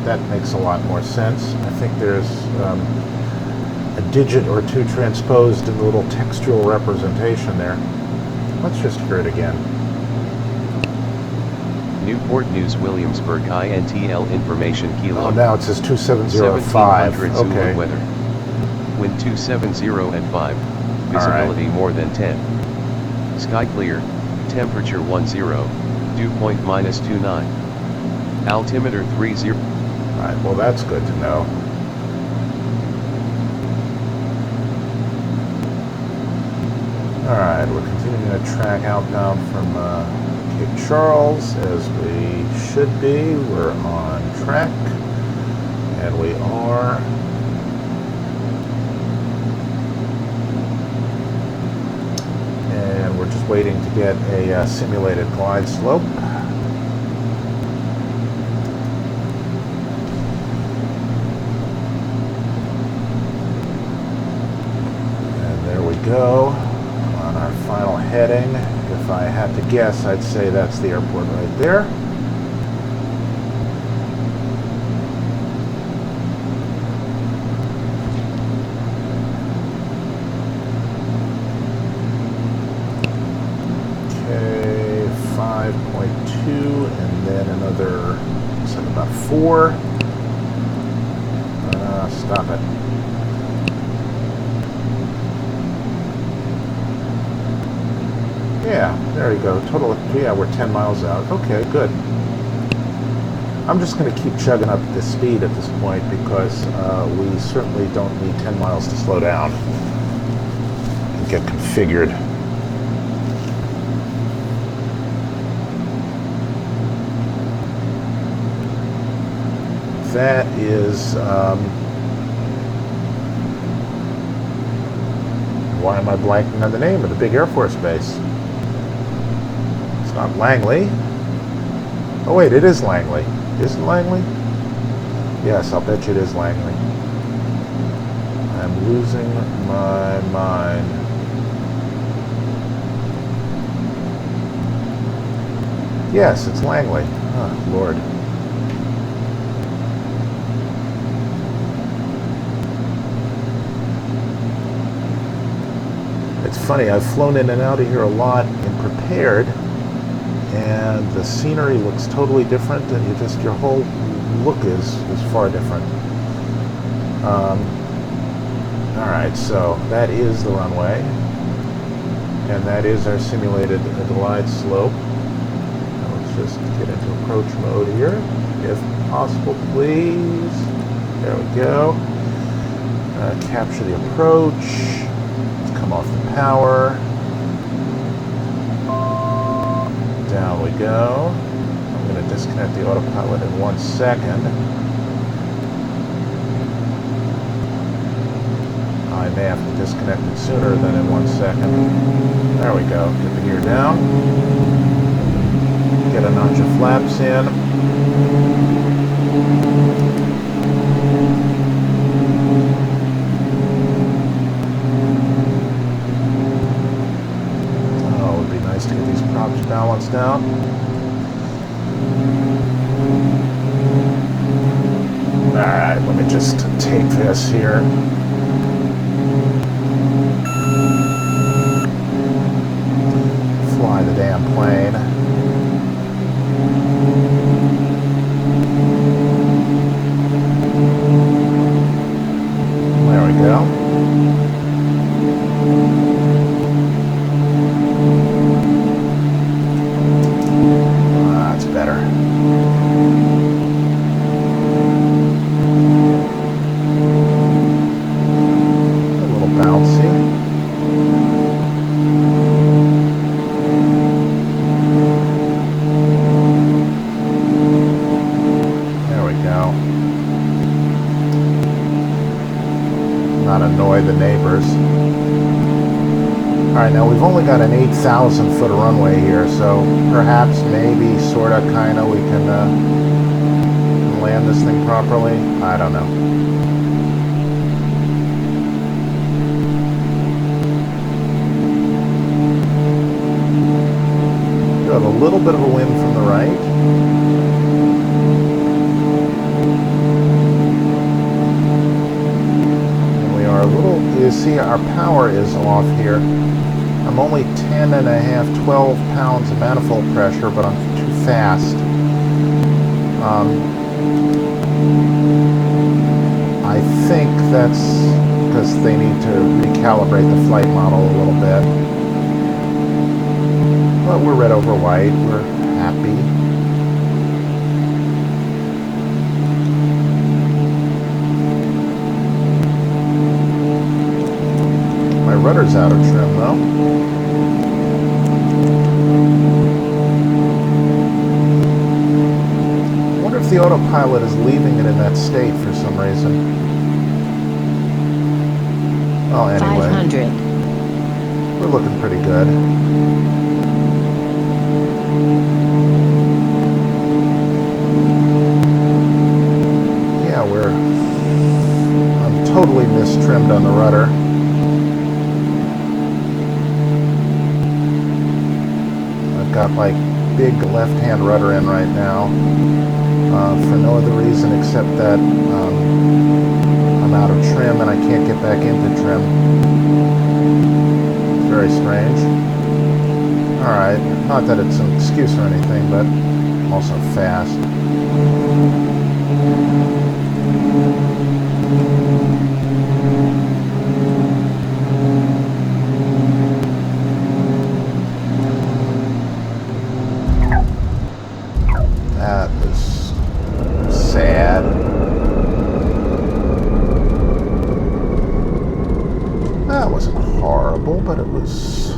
that makes a lot more sense. I think there's a digit or two transposed in the little textual representation there. Let's just hear it again. Newport News Williamsburg INTL information kilo. Oh, now it says 2705. 1700 Zulu Okay. weather. Wind 270 at 5. Visibility more than 10. Sky clear. Temperature 10. Dew point -29. Altimeter 30. Alright, well that's good to know. Alright, we're continuing to track outbound from Cape Charles, as we should be. We're on track, and we are. And we're just waiting to get a simulated glide slope. And there we go. On our final heading. If I had to guess, I'd say that's the airport right there. Okay, 5.2, and then another, looks like about 4. Stop it. Yeah, there you go. Total, yeah, we're 10 miles out. Okay, good. I'm just going to keep chugging up the speed at this point because we certainly don't need 10 miles to slow down and get configured. That is, why am I blanking on the name of the big Air Force base? It's not Langley. Oh wait, it is Langley. Is it Langley? Yes, I'll bet you it is Langley. I'm losing my mind. Yes, it's Langley. Oh, Lord. It's funny, I've flown in and out of here a lot and prepared, and the scenery looks totally different, and your whole look is far different. Alright, so that is the runway, and that is our simulated glide slope. Now let's just get into approach mode here, if possible, please. There we go. Capture the approach. Come off the power. Down we go. I'm going to disconnect the autopilot in 1 second. I may have to disconnect it sooner than in 1 second. There we go. Get the gear down. Get a notch of flaps in. To get these props balanced out. Alright, let me just take this here. Fly the damn plane. There we go. Alright, now we've only got an 8,000 foot runway here, so perhaps, maybe, sorta, kinda, we can land this thing properly. I don't know. We have a little bit of a wind from the right. And we are a little, you see our power is off here. I'm only 10.5, 12 pounds of manifold pressure, but I'm too fast. I think that's because they need to recalibrate the flight model a little bit. But we're red over white. We're happy. My rudder's out of trim, though. I wonder if the autopilot is leaving it in that state for some reason. Well, anyway. 500. We're looking pretty good. Yeah, I'm totally mistrimmed on the rudder. I've got like big left-hand rudder in right now for no other reason except that I'm out of trim and I can't get back into trim. It's very strange. Alright, not that it's an excuse or anything, but I'm also fast. That was sad. That wasn't horrible, but it was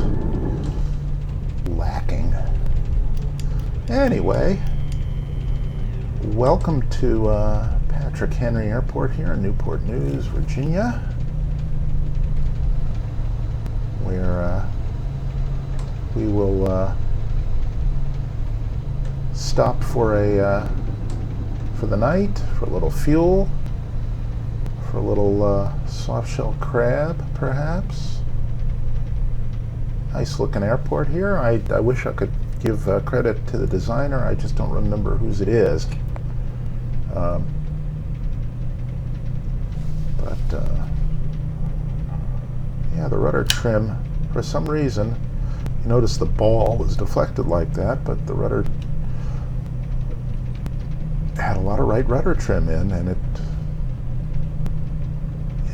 lacking. Anyway, welcome to Patrick Henry Airport here in Newport News, Virginia, where we will stop for the night, for a little fuel, for a little soft-shell crab, perhaps. Nice looking airport here. I wish I could give credit to the designer. I just don't remember whose it is. Yeah, the rudder trim, for some reason, you notice the ball was deflected like that, but the rudder had a lot of right rudder trim in, and it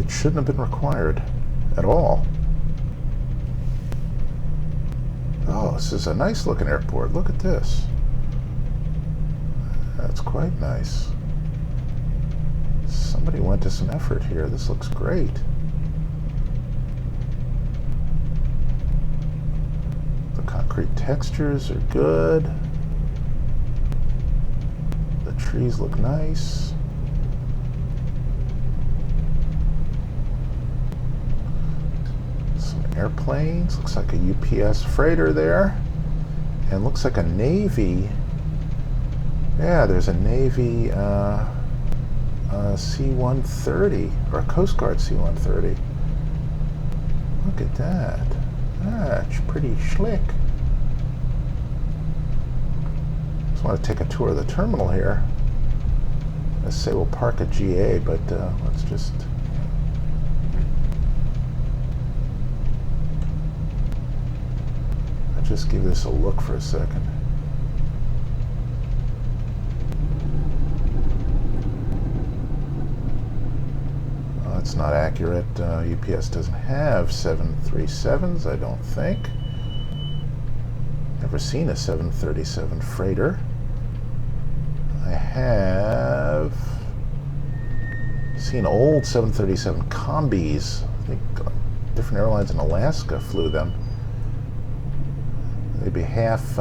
shouldn't have been required at all. Oh, this is a nice looking airport. Look at this. That's quite nice. Somebody went to some effort here. This looks great. The concrete textures are good. The trees look nice. Some airplanes. Looks like a UPS freighter there. And looks like a Navy. Yeah, there's a Navy C-130, or a Coast Guard C-130. Look at that. That's pretty slick. Just want to take a tour of the terminal here. Let's say we'll park at GA, but let's just... I'll just give this a look for a second. That's not accurate. UPS doesn't have 737s, I don't think. Never seen a 737 freighter. I have seen old 737 combis. I think different airlines in Alaska flew them. They'd be half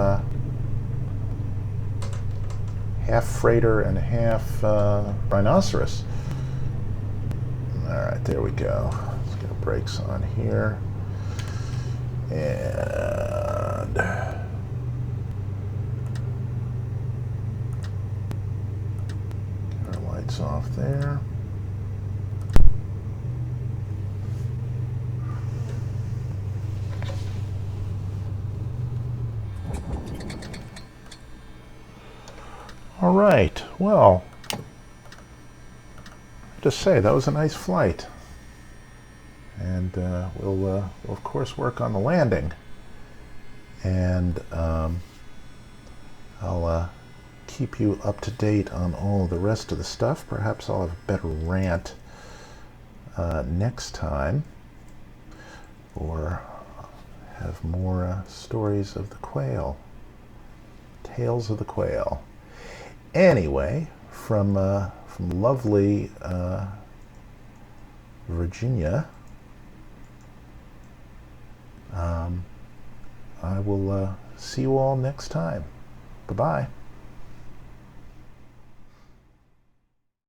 freighter and half rhinoceros. All right, there we go. Let's get the brakes on here. And our lights off there. All right, well, just say that was a nice flight, and we'll of course work on the landing, and I'll keep you up to date on all the rest of the stuff. Perhaps I'll have a better rant next time, or have more stories of the quail, tales of the quail. Anyway, from lovely Virginia, I will see you all next time. Bye-bye.